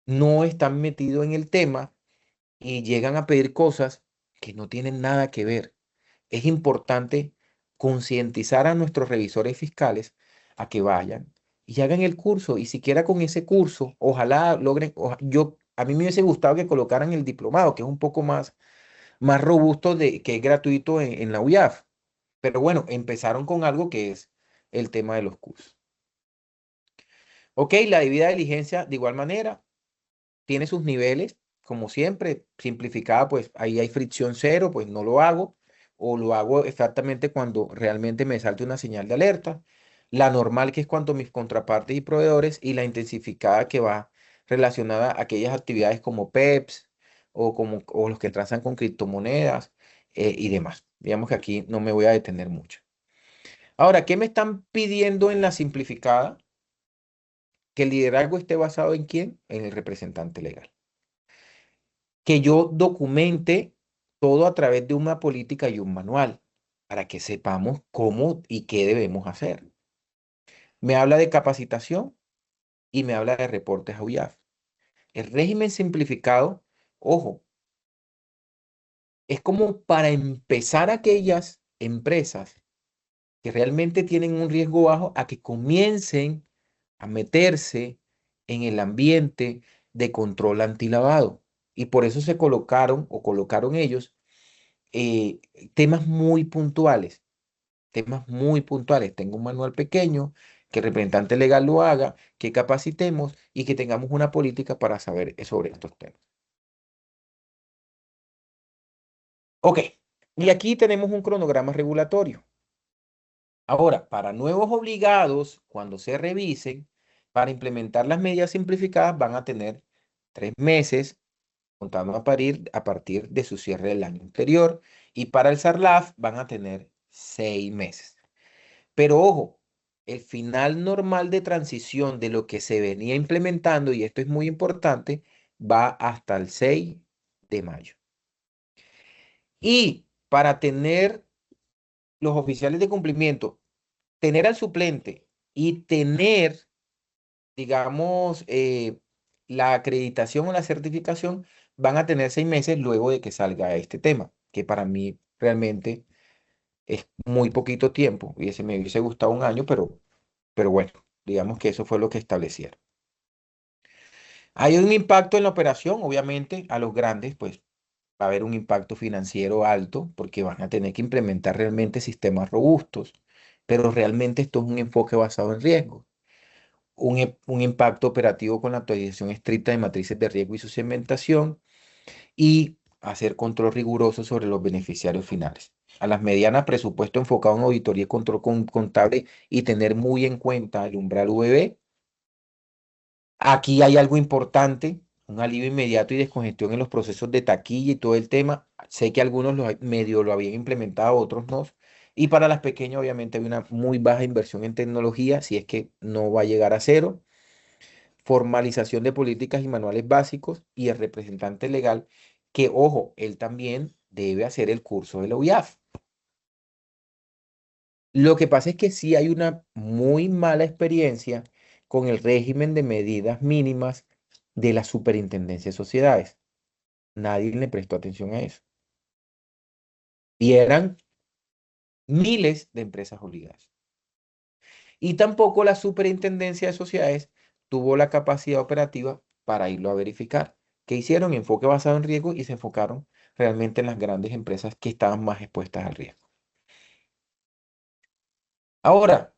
no están metidos en el tema y llegan a pedir cosas que no tienen nada que ver. Es importante concientizar a nuestros revisores fiscales a que vayan, y hagan el curso. Y siquiera con ese curso, ojalá logren, a mí me hubiese gustado que colocaran el diplomado, que es un poco más robusto, que es gratuito en la UIAF. Pero bueno, empezaron con algo que es el tema de los cursos. Ok, la debida diligencia de igual manera tiene sus niveles, como siempre, simplificada, pues ahí hay fricción cero, pues no lo hago, o lo hago exactamente cuando realmente me salte una señal de alerta. La normal, que es cuando mis contrapartes y proveedores, y la intensificada, que va relacionada a aquellas actividades como PEPs o los que transan con criptomonedas y demás. Digamos que aquí no me voy a detener mucho. Ahora, ¿qué me están pidiendo en la simplificada? Que el liderazgo esté basado en quién, en el representante legal. Que yo documente todo a través de una política y un manual para que sepamos cómo y qué debemos hacer. Me habla de capacitación y me habla de reportes a UIAF. El régimen simplificado, ojo, es como para empezar aquellas empresas que realmente tienen un riesgo bajo a que comiencen a meterse en el ambiente de control antilavado. Y por eso se colocaron ellos eh, temas muy puntuales, temas muy puntuales. Tengo un manual pequeño, que el representante legal lo haga, que capacitemos y que tengamos una política para saber sobre estos temas. Ok, y aquí tenemos un cronograma regulatorio. Ahora, para nuevos obligados, cuando se revisen, para implementar las medidas simplificadas van a tener 3 meses, contando a partir de su cierre del año anterior, y para el SARLAF van a tener 6 meses. Pero ojo, el final normal de transición de lo que se venía implementando, y esto es muy importante, va hasta el 6 de mayo. Y para tener los oficiales de cumplimiento, tener al suplente y tener, digamos, la acreditación o la certificación, van a tener 6 meses luego de que salga este tema, que para mí realmente es muy poquito tiempo. Y ese me hubiese gustado un año, pero bueno, digamos que eso fue lo que establecieron. Hay un impacto en la operación, obviamente, a los grandes, pues va a haber un impacto financiero alto porque van a tener que implementar realmente sistemas robustos, pero realmente esto es un enfoque basado en riesgo. Un impacto operativo con la actualización estricta de matrices de riesgo y su segmentación y hacer control riguroso sobre los beneficiarios finales. A las medianas, presupuesto enfocado en auditoría y control contable y tener muy en cuenta el umbral VB. Aquí hay algo importante, un alivio inmediato y descongestión en los procesos de taquilla y todo el tema. Sé que algunos medio lo habían implementado, otros no. Y para las pequeñas, obviamente, hay una muy baja inversión en tecnología, si es que no va a llegar a cero. Formalización de políticas y manuales básicos y el representante legal, que, ojo, él también debe hacer el curso de la UIAF. Lo que pasa es que sí hay una muy mala experiencia con el régimen de medidas mínimas de la Superintendencia de Sociedades. Nadie le prestó atención a eso. Y eran miles de empresas obligadas. Y tampoco la Superintendencia de Sociedades tuvo la capacidad operativa para irlo a verificar. ¿Qué hicieron? Enfoque basado en riesgo y se enfocaron realmente en las grandes empresas que estaban más expuestas al riesgo. Ahora,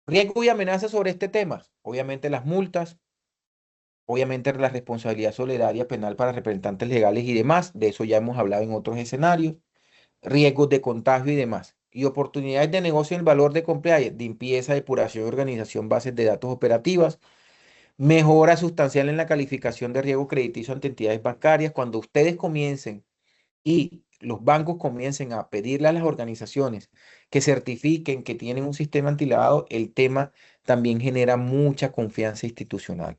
riesgo y amenaza sobre este tema. Obviamente las multas, obviamente la responsabilidad solidaria penal para representantes legales y demás. De eso ya hemos hablado en otros escenarios. Riesgos de contagio y demás. Y oportunidades de negocio en el valor de compliance, limpieza, depuración y organización, bases de datos operativas. Mejora sustancial en la calificación de riesgo crediticio ante entidades bancarias. Cuando ustedes comiencen y los bancos comiencen a pedirle a las organizaciones que certifiquen que tienen un sistema antilavado, el tema también genera mucha confianza institucional.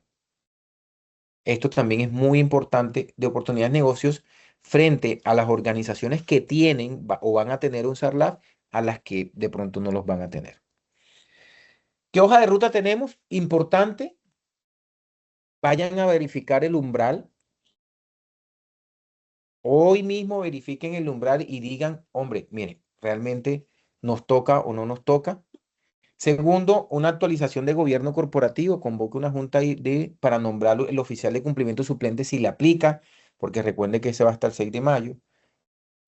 Esto también es muy importante de oportunidades de negocios frente a las organizaciones que tienen o van a tener un SARLAF a las que de pronto no los van a tener. ¿Qué hoja de ruta tenemos? Importante, vayan a verificar el umbral. Hoy mismo verifiquen el umbral y digan, hombre, miren, realmente nos toca o no nos toca. Segundo, una actualización de gobierno corporativo, convoque una junta para nombrar el oficial de cumplimiento suplente si le aplica, porque recuerde que ese va hasta el 6 de mayo.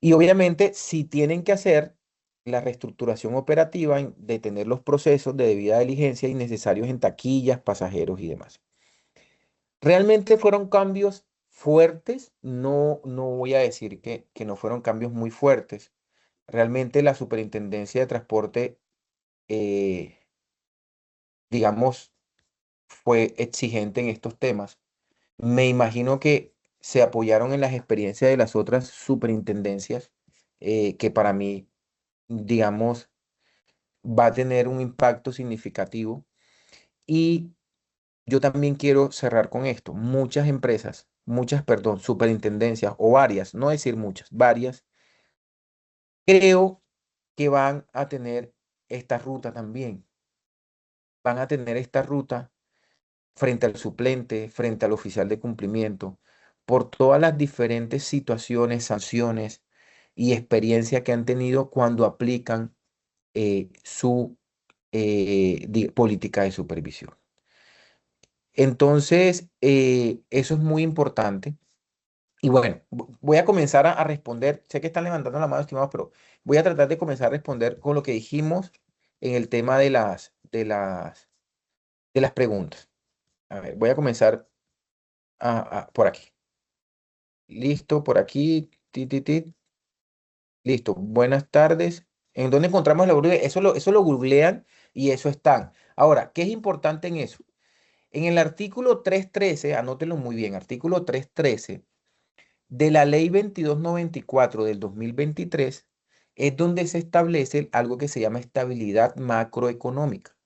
Y obviamente, si tienen que hacer la reestructuración operativa, detener los procesos de debida diligencia innecesarios en taquillas, pasajeros y demás. Realmente fueron cambios fuertes, no voy a decir que no fueron cambios muy fuertes. Realmente la Superintendencia de Transporte, eh, digamos, fue exigente en estos temas. Me imagino que se apoyaron en las experiencias de las otras superintendencias, que para mí, digamos, va a tener un impacto significativo. Y yo también quiero cerrar con esto. Muchas empresas, perdón, superintendencias o varias, no decir muchas, varias, creo que van a tener esta ruta también. Van a tener esta ruta frente al suplente, frente al oficial de cumplimiento, por todas las diferentes situaciones, sanciones y experiencia que han tenido cuando aplican su política de supervisión. Entonces, eso es muy importante. Y bueno, voy a comenzar a responder. Sé que están levantando la mano, estimados, pero voy a tratar de comenzar a responder con lo que dijimos en el tema de las preguntas. A ver, voy a comenzar por aquí. Listo, por aquí. Listo. Buenas tardes. ¿En dónde encontramos la Google? Eso lo googlean y eso están. Ahora, ¿qué es importante en eso? En el artículo 313, anótenlo muy bien, artículo 313 de la ley 2294 del 2023, es donde se establece algo que se llama estabilidad macroeconómica.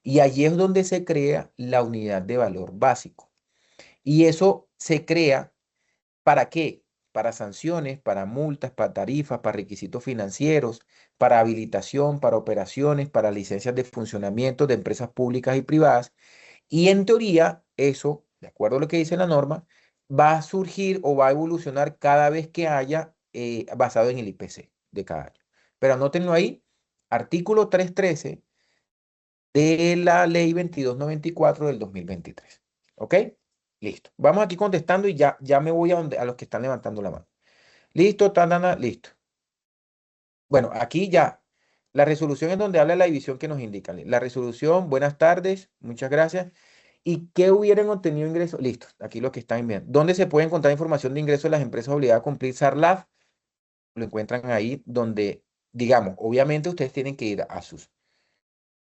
Y allí es donde se crea la unidad de valor básico. Y eso se crea, ¿para qué? Para sanciones, para multas, para tarifas, para requisitos financieros, para habilitación, para operaciones, para licencias de funcionamiento de empresas públicas y privadas. Y en teoría, eso, de acuerdo a lo que dice la norma, va a surgir o va a evolucionar cada vez que haya basado en el IPC de cada año. Pero anótenlo ahí, artículo 313 de la ley 2294 del 2023. ¿Ok? Listo. Vamos aquí contestando y ya me voy a los que están levantando la mano. Listo, tanana, listo. Bueno, aquí ya. La resolución es donde habla de la división que nos indica. La resolución, buenas tardes, muchas gracias. ¿Y qué hubieran obtenido ingresos? Listo, aquí lo que están viendo. ¿Dónde se puede encontrar información de ingresos de las empresas obligadas a cumplir SARLAF? Lo encuentran ahí donde, digamos, obviamente ustedes tienen que ir a sus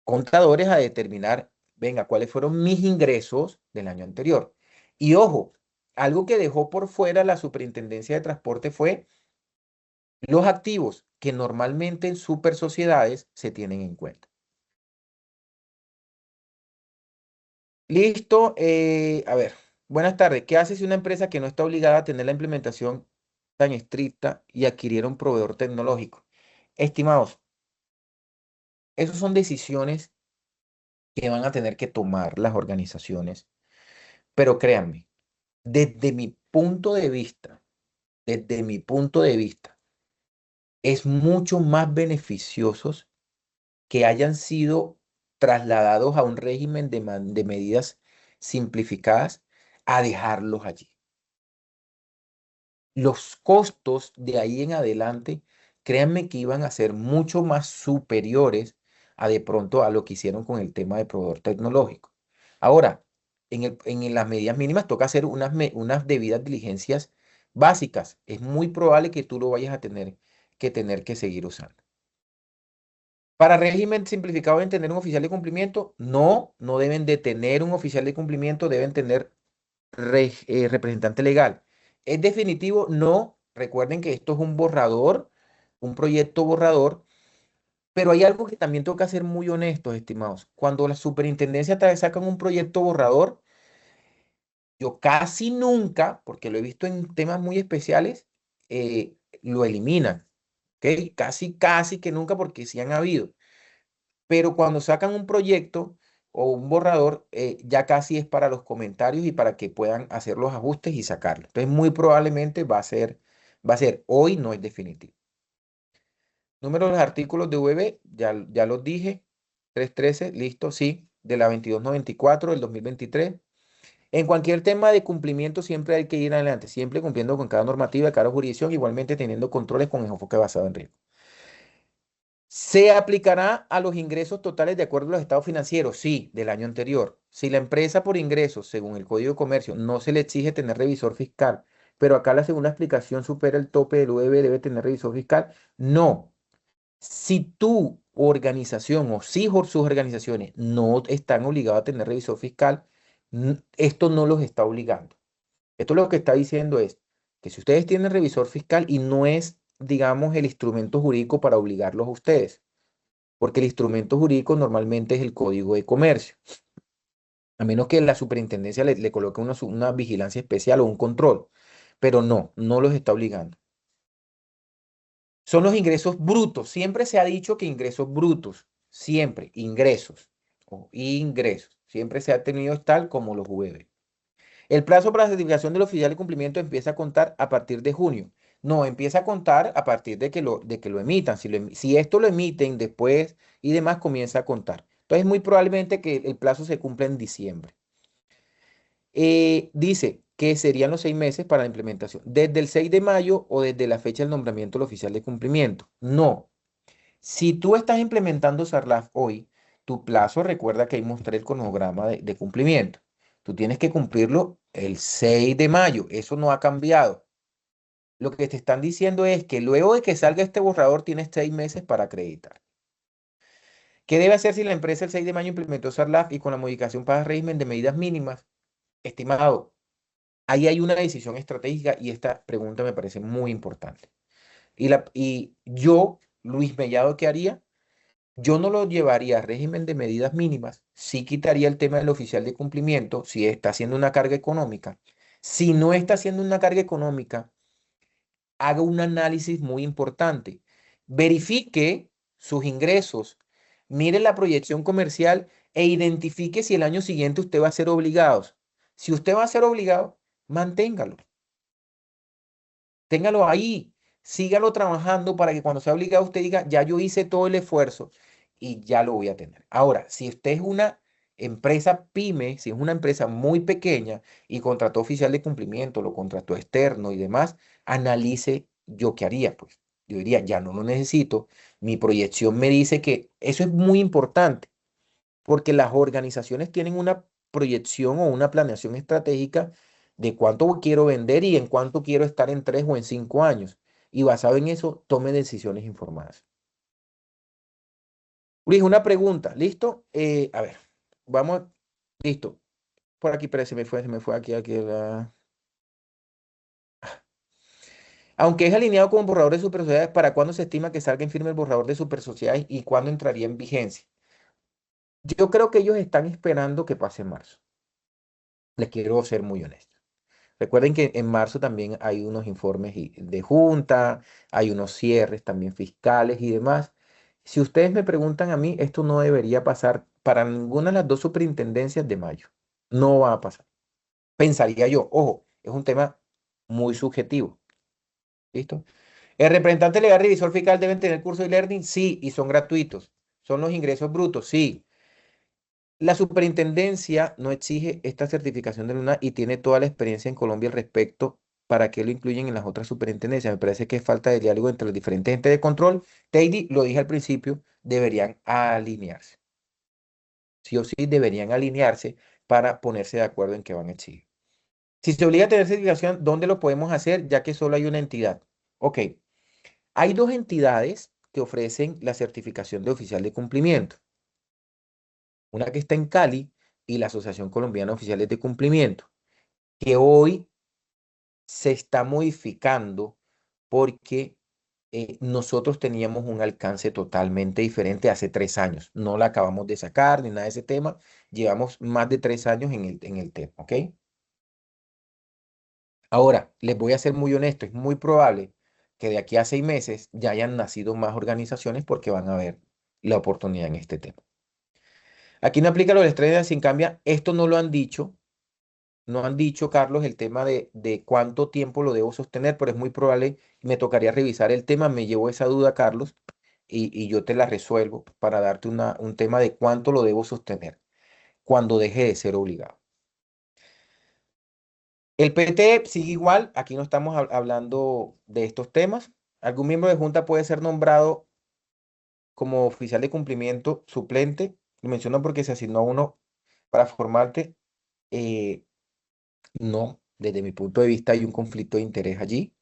contadores a determinar, venga, cuáles fueron mis ingresos del año anterior. Y ojo, algo que dejó por fuera la Superintendencia de Transporte fue los activos que normalmente en super sociedades se tienen en cuenta. Listo, a ver, buenas tardes. ¿Qué hace si una empresa que no está obligada a tener la implementación tan estricta y adquiriera un proveedor tecnológico? Estimados, esas son decisiones que van a tener que tomar las organizaciones, pero créanme, desde mi punto de vista, desde mi punto de vista, es mucho más beneficiosos que hayan sido trasladados a un régimen de medidas simplificadas a dejarlos allí. Los costos de ahí en adelante, créanme que iban a ser mucho más superiores a de pronto a lo que hicieron con el tema de proveedor tecnológico. Ahora, en las medidas mínimas toca hacer unas debidas diligencias básicas. Es muy probable que tú lo vayas a tener que seguir usando. Para régimen simplificado deben tener un oficial de cumplimiento. No deben de tener un oficial de cumplimiento, deben tener representante legal. ¿Es definitivo? No. Recuerden que esto es un borrador, un proyecto borrador, pero hay algo que también tengo que ser muy honestos, estimados. Cuando la superintendencia sacan un proyecto borrador, yo casi nunca, porque lo he visto en temas muy especiales, lo eliminan. ¿Ok? Casi que nunca, porque sí han habido. Pero cuando sacan un proyecto o un borrador, ya casi es para los comentarios y para que puedan hacer los ajustes y sacarlo. Entonces, muy probablemente va a ser, hoy no es definitivo. Número de los artículos de VB, ya los dije. 313, listo, sí, de la 2294 del 2023. En cualquier tema de cumplimiento siempre hay que ir adelante, siempre cumpliendo con cada normativa, cada jurisdicción, igualmente teniendo controles con enfoque basado en riesgo. ¿Se aplicará a los ingresos totales de acuerdo a los estados financieros? Sí, del año anterior. Si la empresa por ingresos, según el Código de Comercio, no se le exige tener revisor fiscal, pero acá la segunda explicación supera el tope del UEB, debe tener revisor fiscal. No. Si tu organización o si sus organizaciones no están obligados a tener revisor fiscal, esto no los está obligando. Esto lo que está diciendo es que si ustedes tienen revisor fiscal y no es, digamos, el instrumento jurídico para obligarlos a ustedes, porque el instrumento jurídico normalmente es el Código de Comercio, a menos que la superintendencia le coloque una vigilancia especial o un control, pero no los está obligando. Son los ingresos brutos. Siempre se ha dicho que ingresos brutos, siempre, ingresos o ingresos, siempre se ha tenido tal como los VB. El plazo para la certificación del oficial de cumplimiento empieza a contar a partir de junio. No, empieza a contar a partir de que lo emitan. Si esto lo emiten después y demás, comienza a contar. Entonces, muy probablemente que el plazo se cumpla en diciembre. Dice que serían los 6 meses para la implementación, desde el 6 de mayo o desde la fecha del nombramiento del oficial de cumplimiento. No. Si tú estás implementando SARLAF hoy, tu plazo, recuerda que ahí mostré el cronograma de cumplimiento. Tú tienes que cumplirlo el 6 de mayo. Eso no ha cambiado. Lo que te están diciendo es que luego de que salga este borrador, tienes 6 meses para acreditar. ¿Qué debe hacer si la empresa el 6 de mayo implementó SARLAF y con la modificación para régimen de medidas mínimas? Estimado, ahí hay una decisión estratégica y esta pregunta me parece muy importante. Y yo, Luis Mellado, ¿qué haría? Yo no lo llevaría a régimen de medidas mínimas, sí quitaría el tema del oficial de cumplimiento si está haciendo una carga económica. Si no está haciendo una carga económica, haga un análisis muy importante. Verifique sus ingresos, mire la proyección comercial e identifique si el año siguiente usted va a ser obligado. Si usted va a ser obligado, manténgalo. Téngalo ahí, sígalo trabajando para que cuando sea obligado usted diga, ya yo hice todo el esfuerzo y ya lo voy a tener. Ahora, si usted es una empresa pyme, si es una empresa muy pequeña y contrató oficial de cumplimiento, lo contrató externo y demás, analice yo qué haría, pues. Yo diría, ya no lo necesito. Mi proyección me dice que eso es muy importante porque las organizaciones tienen una proyección o una planeación estratégica de cuánto quiero vender y en cuánto quiero estar en 3 o en 5 años. Y basado en eso, tome decisiones informadas. Luis, una pregunta, ¿listo? A ver, vamos, listo. Por aquí, pero se me fue aquí. Aunque es alineado con borrador de super sociedades, ¿para cuándo se estima que salga en firme el borrador de super sociedades y cuándo entraría en vigencia? Yo creo que ellos están esperando que pase marzo. Les quiero ser muy honesto. Recuerden que en marzo también hay unos informes de junta, hay unos cierres también fiscales y demás. Si ustedes me preguntan a mí, esto no debería pasar para ninguna de las dos superintendencias de mayo. No va a pasar. Pensaría yo, ojo, es un tema muy subjetivo. ¿Listo? ¿El representante legal revisor fiscal deben tener curso de learning? Sí, y son gratuitos. ¿Son los ingresos brutos? Sí. La superintendencia no exige esta certificación de Luna y tiene toda la experiencia en Colombia al respecto. ¿Para qué lo incluyen en las otras superintendencias? Me parece que es falta de diálogo entre los diferentes entes de control. Teidi, lo dije al principio, deberían alinearse. Sí o sí deberían alinearse para ponerse de acuerdo en qué van a exigir. Si se obliga a tener certificación, ¿dónde lo podemos hacer? Ya que solo hay una entidad. Ok, hay dos entidades que ofrecen la certificación de oficial de cumplimiento. Una que está en Cali y la Asociación Colombiana de Oficiales de Cumplimiento, que hoy se está modificando porque nosotros teníamos un alcance totalmente diferente hace 3 años. No la acabamos de sacar ni nada de ese tema. Llevamos más de 3 años en el tema, ¿ok? Ahora, les voy a ser muy honesto, es muy probable que de aquí a 6 meses ya hayan nacido más organizaciones porque van a ver la oportunidad en este tema. Aquí no aplica lo del estrés sin cambia. Esto no lo han dicho. No han dicho, Carlos, el tema de cuánto tiempo lo debo sostener, pero es muy probable. Me tocaría revisar el tema. Me llevó esa duda, Carlos. y yo te la resuelvo para darte un tema de cuánto lo debo sostener cuando deje de ser obligado. El PT sigue igual, aquí no estamos hablando de estos temas. Algún miembro de junta puede ser nombrado como oficial de cumplimiento suplente. Lo menciono porque se asignó a uno para formarte. eh, no, desde mi punto de vista hay un conflicto de interés allí.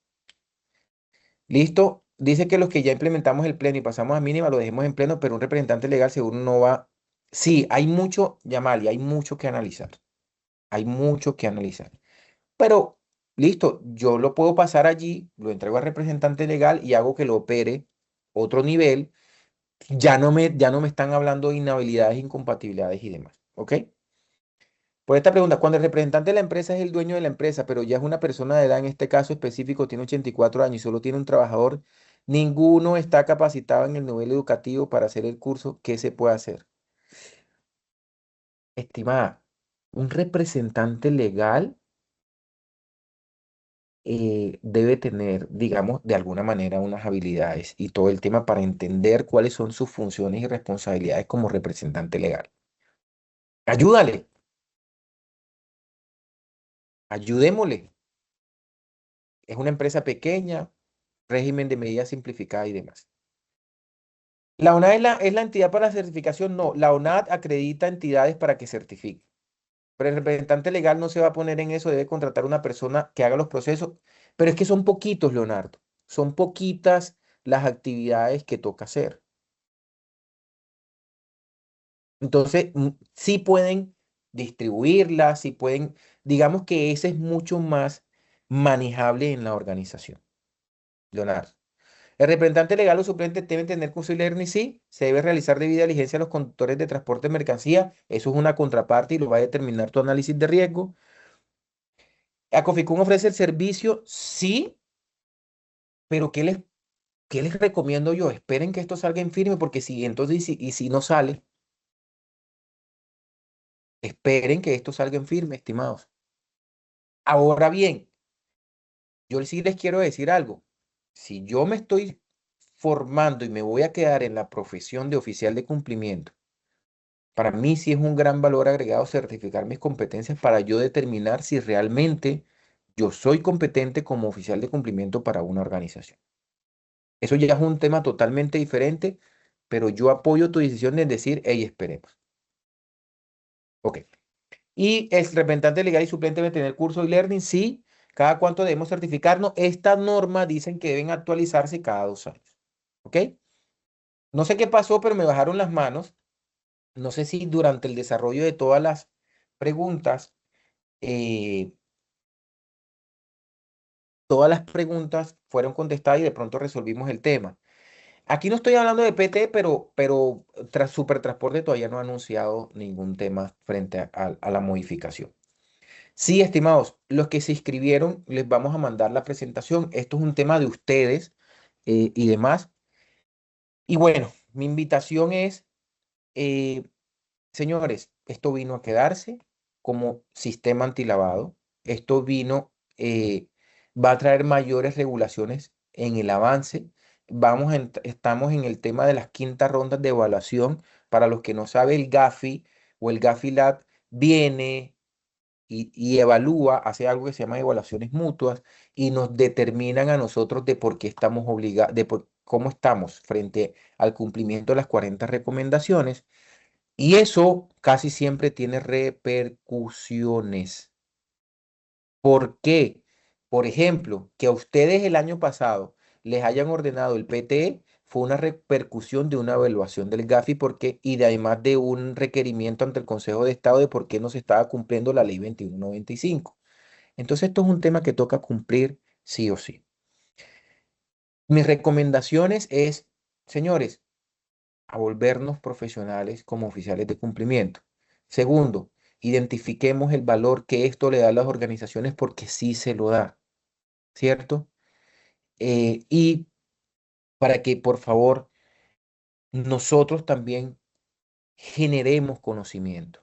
Listo. Dice que los que ya implementamos el pleno y pasamos a mínima lo dejemos en pleno, pero un representante legal seguro no va. Sí, hay mucho, Yamali, hay mucho que analizar. Hay mucho que analizar. Pero, listo, yo lo puedo pasar allí, lo entrego al representante legal y hago que lo opere otro nivel. Ya no me están hablando de inhabilidades, incompatibilidades y demás. ¿Ok? Por esta pregunta, cuando el representante de la empresa es el dueño de la empresa, pero ya es una persona de edad, en este caso específico, tiene 84 años y solo tiene un trabajador, ninguno está capacitado en el nivel educativo para hacer el curso, ¿qué se puede hacer? Estimada, un representante legal debe tener, digamos, de alguna manera unas habilidades y todo el tema para entender cuáles son sus funciones y responsabilidades como representante legal. Ayúdale, ayudémosle. Es una empresa pequeña, régimen de medida simplificada y demás. ¿La ONAD es la entidad para la certificación? No, la ONAD acredita entidades para que certifique. Pero el representante legal no se va a poner en eso, debe contratar una persona que haga los procesos. Pero es que son poquitos, Leonardo. Son poquitas las actividades que toca hacer. Entonces, sí pueden distribuirlas, sí pueden, digamos que ese es mucho más manejable en la organización, Leonardo. El representante legal o suplente debe tener curso de learning, sí, se debe realizar debida diligencia a los conductores de transporte de mercancía, eso es una contraparte y lo va a determinar tu análisis de riesgo. ¿Acoficún ofrece el servicio? Sí, pero ¿qué les recomiendo yo? Esperen que esto salga en firme, porque si entonces, y si no sale, esperen que esto salga en firme, estimados. Ahora bien, yo sí les quiero decir algo. Si yo me estoy formando y me voy a quedar en la profesión de oficial de cumplimiento, para mí sí es un gran valor agregado certificar mis competencias para yo determinar si realmente yo soy competente como oficial de cumplimiento para una organización. Eso ya es un tema totalmente diferente, pero yo apoyo tu decisión de decir, hey, esperemos. Ok. Y el representante legal y suplente debe tener curso de learning, sí. ¿Cada cuánto debemos certificarnos? Estas normas dicen que deben actualizarse cada 2 años. ¿Ok? No sé qué pasó, pero me bajaron las manos. No sé si durante el desarrollo de todas las preguntas, eh, todas las preguntas fueron contestadas y de pronto resolvimos el tema. Aquí no estoy hablando de PT, pero tras Supertransporte todavía no ha anunciado ningún tema frente a la modificación. Sí, estimados, los que se inscribieron, les vamos a mandar la presentación. Esto es un tema de ustedes y demás. Y bueno, mi invitación es, eh, señores, esto vino a quedarse como sistema antilavado. Esto va a traer mayores regulaciones en el avance. Estamos en el tema de las quintas rondas de evaluación. Para los que no saben, el GAFI o el GAFILAT viene y evalúa, hace algo que se llama evaluaciones mutuas y nos determinan a nosotros de por qué estamos obligados, cómo estamos frente al cumplimiento de las 40 recomendaciones. Y eso casi siempre tiene repercusiones. ¿Por qué? Por ejemplo, que a ustedes el año pasado les hayan ordenado el PTE fue una repercusión de una evaluación del GAFI y de además de un requerimiento ante el Consejo de Estado de por qué no se estaba cumpliendo la ley 2195. Entonces, esto es un tema que toca cumplir sí o sí. Mis recomendaciones es, señores, a volvernos profesionales como oficiales de cumplimiento. Segundo, identifiquemos el valor que esto le da a las organizaciones porque sí se lo da, ¿cierto? Y para que, por favor, nosotros también generemos conocimiento.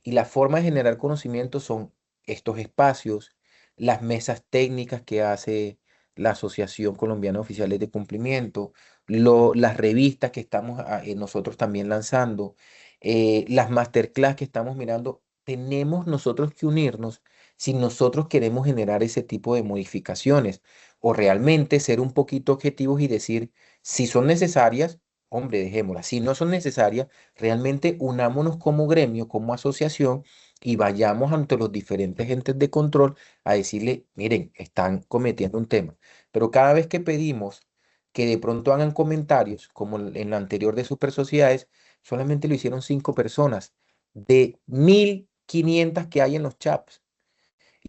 Y la forma de generar conocimiento son estos espacios, las mesas técnicas que hace la Asociación Colombiana de Oficiales de Cumplimiento, las revistas que estamos nosotros también lanzando, las masterclass que estamos mirando, tenemos nosotros que unirnos si nosotros queremos generar ese tipo de modificaciones o realmente ser un poquito objetivos y decir, si son necesarias, hombre, dejémoslas. Si no son necesarias, realmente unámonos como gremio, como asociación y vayamos ante los diferentes entes de control a decirle, miren, están cometiendo un tema. Pero cada vez que pedimos que de pronto hagan comentarios, como en la anterior de super sociedades, solamente lo hicieron 5 personas de 1.500 que hay en los chats.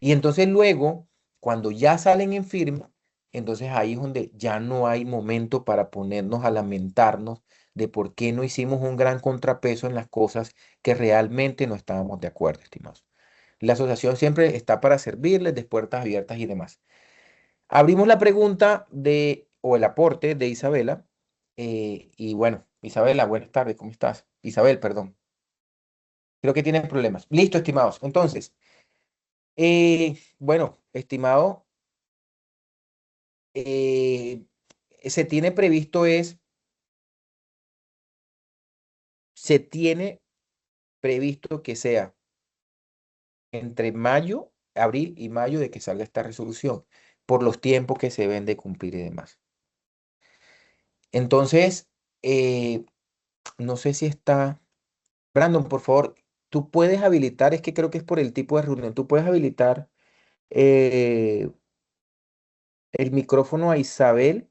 Y entonces luego, cuando ya salen en firme, entonces ahí es donde ya no hay momento para ponernos a lamentarnos de por qué no hicimos un gran contrapeso en las cosas que realmente no estábamos de acuerdo, estimados. La asociación siempre está para servirles de puertas abiertas y demás. Abrimos la pregunta o el aporte de Isabela. Y bueno, Isabela, buenas tardes, ¿cómo estás? Isabel, perdón. Creo que tienes problemas. Listo, estimados. Entonces, bueno, estimado, eh, se tiene previsto se tiene previsto que sea entre mayo, abril y mayo de que salga esta resolución, por los tiempos que se deben de cumplir y demás. Entonces, eh, no sé si está, Brandon, por favor, tú puedes habilitar, es que creo que es por el tipo de reunión, tú puedes habilitar eh, el micrófono a Isabel.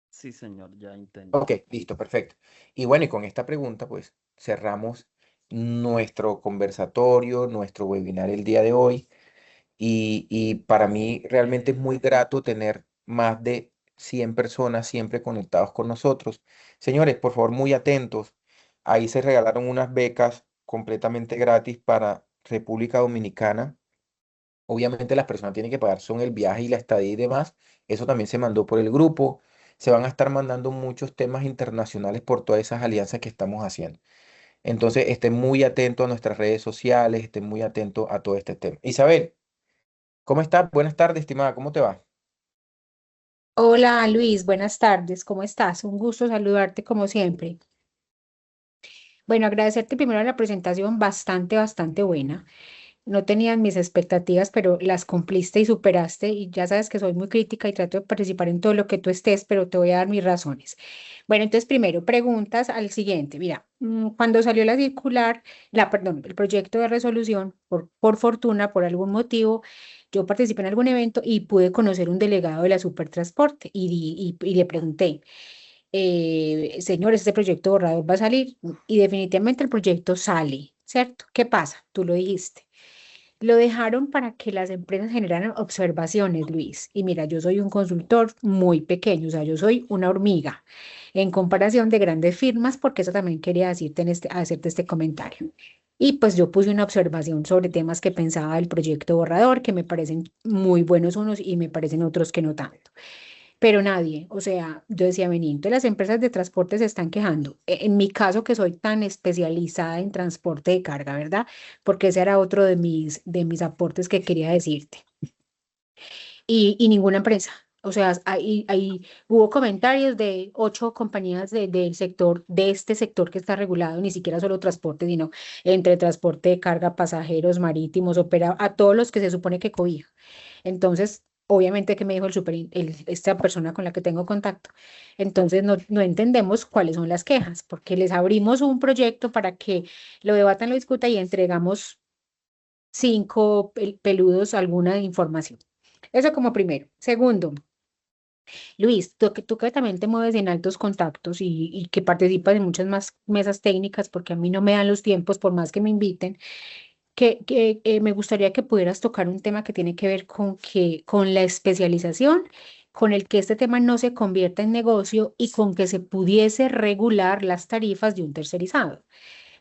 Sí, señor, ya intento. Ok, listo, perfecto. Y bueno, y con esta pregunta, pues cerramos nuestro conversatorio, nuestro webinar el día de hoy. Y para mí realmente es muy grato tener más de 100 personas siempre conectados con nosotros. Señores, por favor, muy atentos. Ahí se regalaron unas becas completamente gratis para República Dominicana. Obviamente las personas tienen que pagar son el viaje y la estadía y demás. Eso también se mandó por el grupo. Se van a estar mandando muchos temas internacionales por todas esas alianzas que estamos haciendo. Entonces, estén muy atentos a nuestras redes sociales, estén muy atentos a todo este tema. Isabel, ¿cómo estás? Buenas tardes, estimada. ¿Cómo te va? Hola Luis, buenas tardes, ¿cómo estás? Un gusto saludarte como siempre. Bueno, agradecerte primero la presentación, bastante buena. No tenían mis expectativas, pero las cumpliste y superaste y ya sabes que soy muy crítica y trato de participar en todo lo que tú estés, pero te voy a dar mis razones. Bueno, entonces primero, preguntas al siguiente. Mira, cuando salió la circular, perdón, el proyecto de resolución, por fortuna, por algún motivo, yo participé en algún evento y pude conocer un delegado de la Supertransporte y le pregunté, señores, este proyecto borrador va a salir y definitivamente el proyecto sale, ¿cierto? ¿Qué pasa? Tú lo dijiste. Lo dejaron para que las empresas generaran observaciones, Luis. Y mira, yo soy un consultor muy pequeño, o sea, yo soy una hormiga en comparación de grandes firmas, porque eso también quería decirte hacerte este comentario. Y pues yo puse una observación sobre temas que pensaba del proyecto borrador, que me parecen muy buenos unos y me parecen otros que no tanto. Pero nadie, o sea, yo decía, vení, entonces las empresas de transporte se están quejando. En mi caso, que soy tan especializada en transporte de carga, ¿verdad? Porque ese era otro de mis aportes que quería decirte. Y ninguna empresa. O sea, ahí hubo comentarios de 8 compañías del sector, de este sector que está regulado, ni siquiera solo transporte, sino entre transporte de carga, pasajeros, marítimos, a todos los que se supone que cobija. Entonces, obviamente que me dijo esta persona con la que tengo contacto. Entonces, no entendemos cuáles son las quejas, porque les abrimos un proyecto para que lo debatan, lo discutan y entregamos 5 peludos alguna información. Eso como primero. Segundo, Luis, tú que también te mueves en altos contactos y que participas en muchas más mesas técnicas, porque a mí no me dan los tiempos por más que me inviten, que me gustaría que pudieras tocar un tema que tiene que ver con la especialización, con el que este tema no se convierta en negocio y con que se pudiese regular las tarifas de un tercerizado.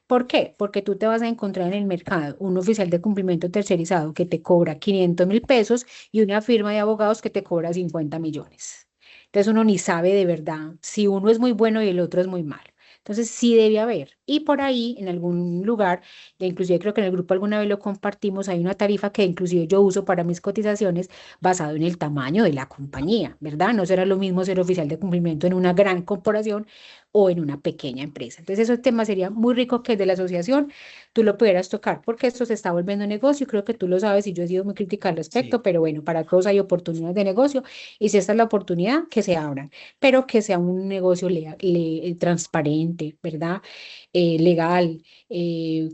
¿Por qué? Porque tú te vas a encontrar en el mercado un oficial de cumplimiento tercerizado que te cobra 500.000 pesos y una firma de abogados que te cobra 50 millones. Entonces uno ni sabe de verdad si uno es muy bueno y el otro es muy malo. Entonces sí debe haber. Y por ahí, en algún lugar, e inclusive creo que en el grupo alguna vez lo compartimos, hay una tarifa que inclusive yo uso para mis cotizaciones basado en el tamaño de la compañía, ¿verdad? No será lo mismo ser oficial de cumplimiento en una gran corporación o en una pequeña empresa. Entonces, ese tema sería muy rico que de la asociación tú lo pudieras tocar, porque esto se está volviendo negocio, creo que tú lo sabes y yo he sido muy crítica al respecto, Sí. pero bueno, para todos hay oportunidades de negocio y si esta es la oportunidad, que se abran, pero que sea un negocio transparente, ¿verdad? Legal,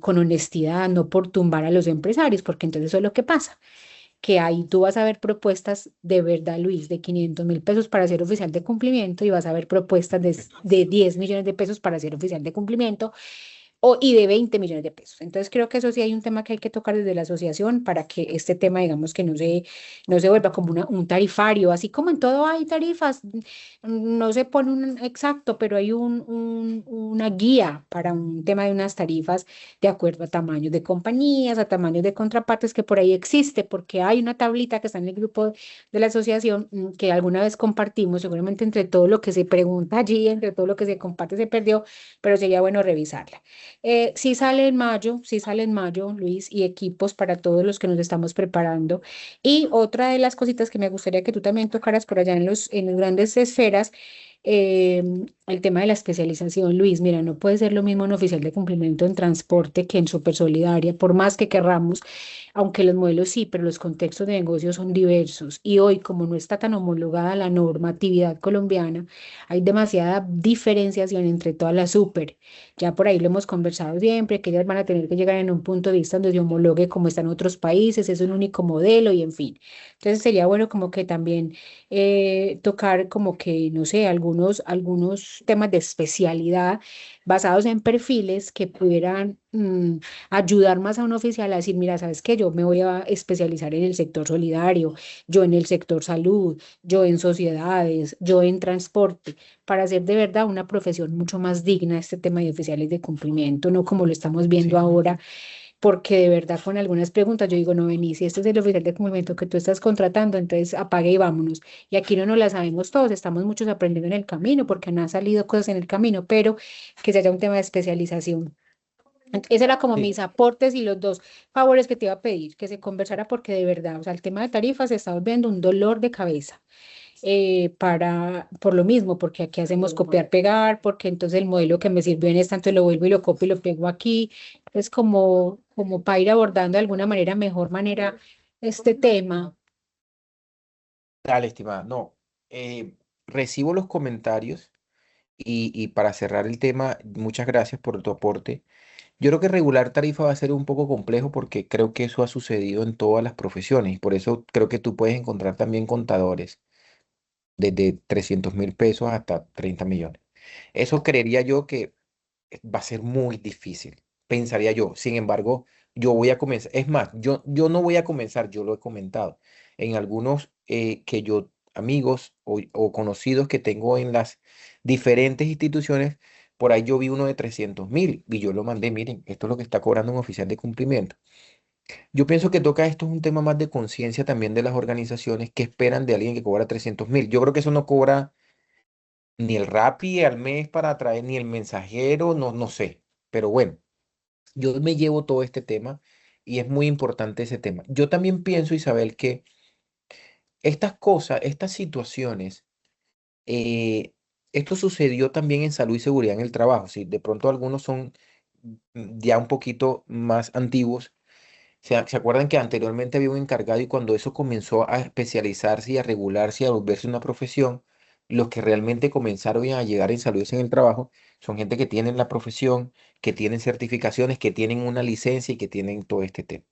con honestidad, no por tumbar a los empresarios, porque entonces eso es lo que pasa que ahí tú vas a ver propuestas de verdad, Luis, de 500.000 pesos para ser oficial de cumplimiento y vas a ver propuestas de 10 millones de pesos para ser oficial de cumplimiento y de 20 millones de pesos. Entonces creo que eso sí hay un tema que hay que tocar desde la asociación para que este tema, digamos, que no se vuelva como un tarifario, así como en todo hay tarifas, no se pone un exacto, pero hay una guía para un tema de unas tarifas de acuerdo a tamaños de compañías, a tamaños de contrapartes que por ahí existe, porque hay una tablita que está en el grupo de la asociación que alguna vez compartimos, seguramente entre todo lo que se pregunta allí, entre todo lo que se comparte se perdió, pero sería bueno revisarla. Sí sale en mayo, Luis, y equipos para todos los que nos estamos preparando. Y otra de las cositas que me gustaría que tú también tocaras por allá en las grandes esferas, eh, el tema de la especialización, Luis. Mira, no puede ser lo mismo un oficial de cumplimiento en transporte que en super solidaria, por más que querramos, aunque los modelos sí, pero los contextos de negocio son diversos. Y hoy, como no está tan homologada la normatividad colombiana, hay demasiada diferenciación entre todas las super. Ya por ahí lo hemos conversado siempre, que ellas van a tener que llegar en un punto de vista donde se homologue como está en otros países, es un único modelo y en fin. Entonces sería bueno como que también tocar como que, no sé, algunos temas de especialidad basados en perfiles que pudieran ayudar más a un oficial a decir, mira, ¿sabes qué? Yo me voy a especializar en el sector solidario, yo en el sector salud, yo en sociedades, yo en transporte para hacer de verdad una profesión mucho más digna este tema de oficiales de cumplimiento, no como lo estamos viendo Sí. ahora, porque de verdad con algunas preguntas yo digo, no, vení, si este es el oficial de cumplimiento que tú estás contratando, entonces apague y vámonos. Y aquí no nos la sabemos todos, estamos muchos aprendiendo en el camino, porque han salido cosas en el camino, pero que se haya un tema de especialización. Ese era como Sí. mis aportes y los dos favores que te iba a pedir, que se conversara porque de verdad, o sea, el tema de tarifas se está volviendo un dolor de cabeza por lo mismo, porque aquí hacemos copiar, pegar, porque entonces el modelo que me sirvió en esta, entonces lo vuelvo y lo copio y lo pego aquí. Es como para ir abordando de alguna manera, mejor manera, este tema. Dale, estimada. No, recibo los comentarios y para cerrar el tema, muchas gracias por tu aporte. Yo creo que regular tarifa va a ser un poco complejo porque creo que eso ha sucedido en todas las profesiones y por eso creo que tú puedes encontrar también contadores desde 300.000 pesos hasta 30 millones. Eso creería yo que va a ser muy difícil, pensaría yo. Sin embargo, yo voy a comenzar, es más, yo no voy a comenzar, yo lo he comentado, en algunos amigos o conocidos que tengo en las diferentes instituciones, por ahí yo vi uno de 300.000 y yo lo mandé, miren, esto es lo que está cobrando un oficial de cumplimiento. Yo pienso que toca esto es un tema más de conciencia también de las organizaciones que esperan de alguien que cobra 300.000. Yo creo que eso no cobra ni el Rappi al mes para traer, ni el mensajero, no, no sé. Pero bueno, yo me llevo todo este tema y es muy importante ese tema. Yo también pienso, Isabel, que estas cosas, estas situaciones, eh, esto sucedió también en salud y seguridad en el trabajo. Si de pronto algunos son ya un poquito más antiguos, ¿se acuerdan que anteriormente había un encargado y cuando eso comenzó a especializarse y a regularse y a volverse una profesión, los que realmente comenzaron a llegar en salud en el trabajo son gente que tienen la profesión, que tienen certificaciones, que tienen una licencia y que tienen todo este tema.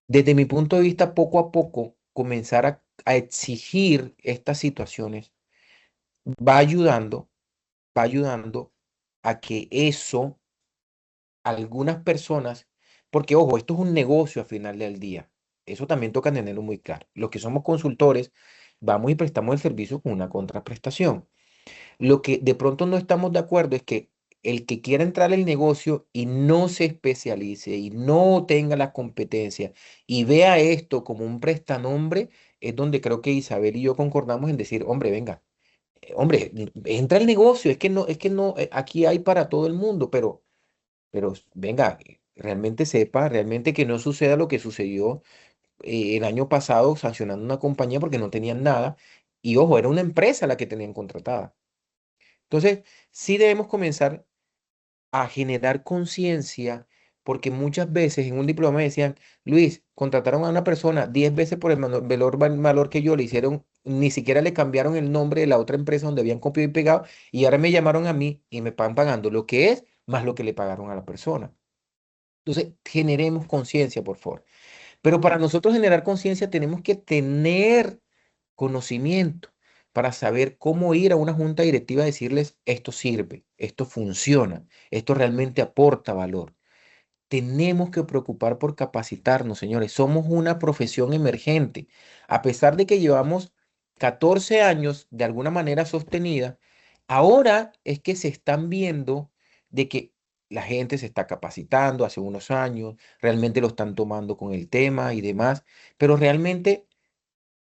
Desde mi punto de vista, poco a poco, comenzar a exigir estas situaciones va ayudando, va ayudando a que eso algunas personas, porque ojo, esto es un negocio al final del día. Eso también toca tenerlo muy claro. Los que somos consultores, vamos y prestamos el servicio con una contraprestación. Lo que de pronto no estamos de acuerdo es que el que quiera entrar al negocio y no se especialice y no tenga la competencia y vea esto como un prestanombre, es donde creo que Isabel y yo concordamos en decir, hombre, venga, Hombre, entra el negocio, es que no, aquí hay para todo el mundo, pero venga, realmente sepa, realmente que no suceda lo que sucedió el año pasado sancionando una compañía porque no tenían nada. Y ojo, era una empresa la que tenían contratada. Entonces, sí debemos comenzar a generar conciencia, porque muchas veces en un diploma me decían, Luis, contrataron a una persona 10 veces por el valor que yo, le hicieron, ni siquiera le cambiaron el nombre de la otra empresa donde habían copiado y pegado, y ahora me llamaron a mí y me están pagando lo que es más lo que le pagaron a la persona. Entonces, generemos conciencia, por favor. Pero para nosotros generar conciencia tenemos que tener conocimiento para saber cómo ir a una junta directiva a decirles, esto sirve, esto funciona, esto realmente aporta valor. Tenemos que preocupar por capacitarnos, señores. Somos una profesión emergente. A pesar de que llevamos 14 años de alguna manera sostenida, ahora es que se están viendo de que la gente se está capacitando hace unos años, realmente lo están tomando con el tema y demás, pero realmente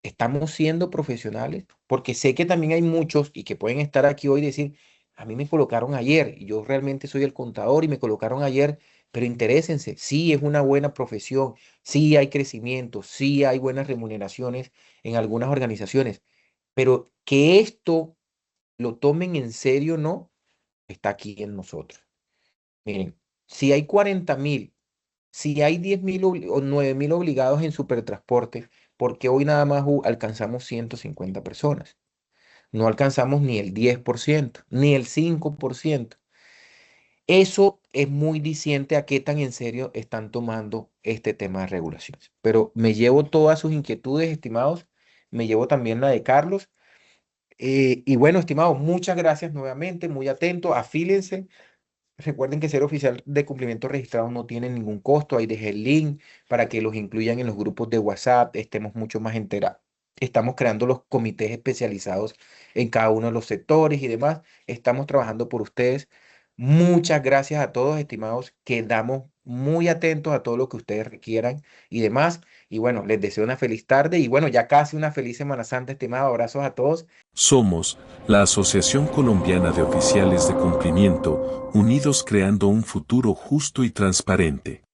estamos siendo profesionales, porque sé que también hay muchos y que pueden estar aquí hoy y decir, a mí me colocaron ayer y yo realmente soy el contador y me colocaron ayer, pero interésense, sí es una buena profesión, sí hay crecimiento, sí hay buenas remuneraciones en algunas organizaciones, pero que esto lo tomen en serio, no, está aquí en nosotros. Miren, si hay 40.000, si hay 10.000 o 9.000 obligados en supertransporte, porque hoy nada más alcanzamos 150 personas. No alcanzamos ni el 10%, ni el 5%. Eso es muy diciente a qué tan en serio están tomando este tema de regulaciones. Pero me llevo todas sus inquietudes, estimados. Me llevo también la de Carlos. Y bueno, estimados, muchas gracias nuevamente. Muy atentos. Afílense. Recuerden que ser oficial de cumplimiento registrado no tiene ningún costo. Ahí dejé el link para que los incluyan en los grupos de WhatsApp. Estemos mucho más enterados. Estamos creando los comités especializados en cada uno de los sectores y demás. Estamos trabajando por ustedes. Muchas gracias a todos, estimados. Quedamos muy atentos a todo lo que ustedes requieran y demás. Y bueno, les deseo una feliz tarde y bueno, ya casi una feliz Semana Santa, estimados. Abrazos a todos. Somos la Asociación Colombiana de Oficiales de Cumplimiento, unidos creando un futuro justo y transparente.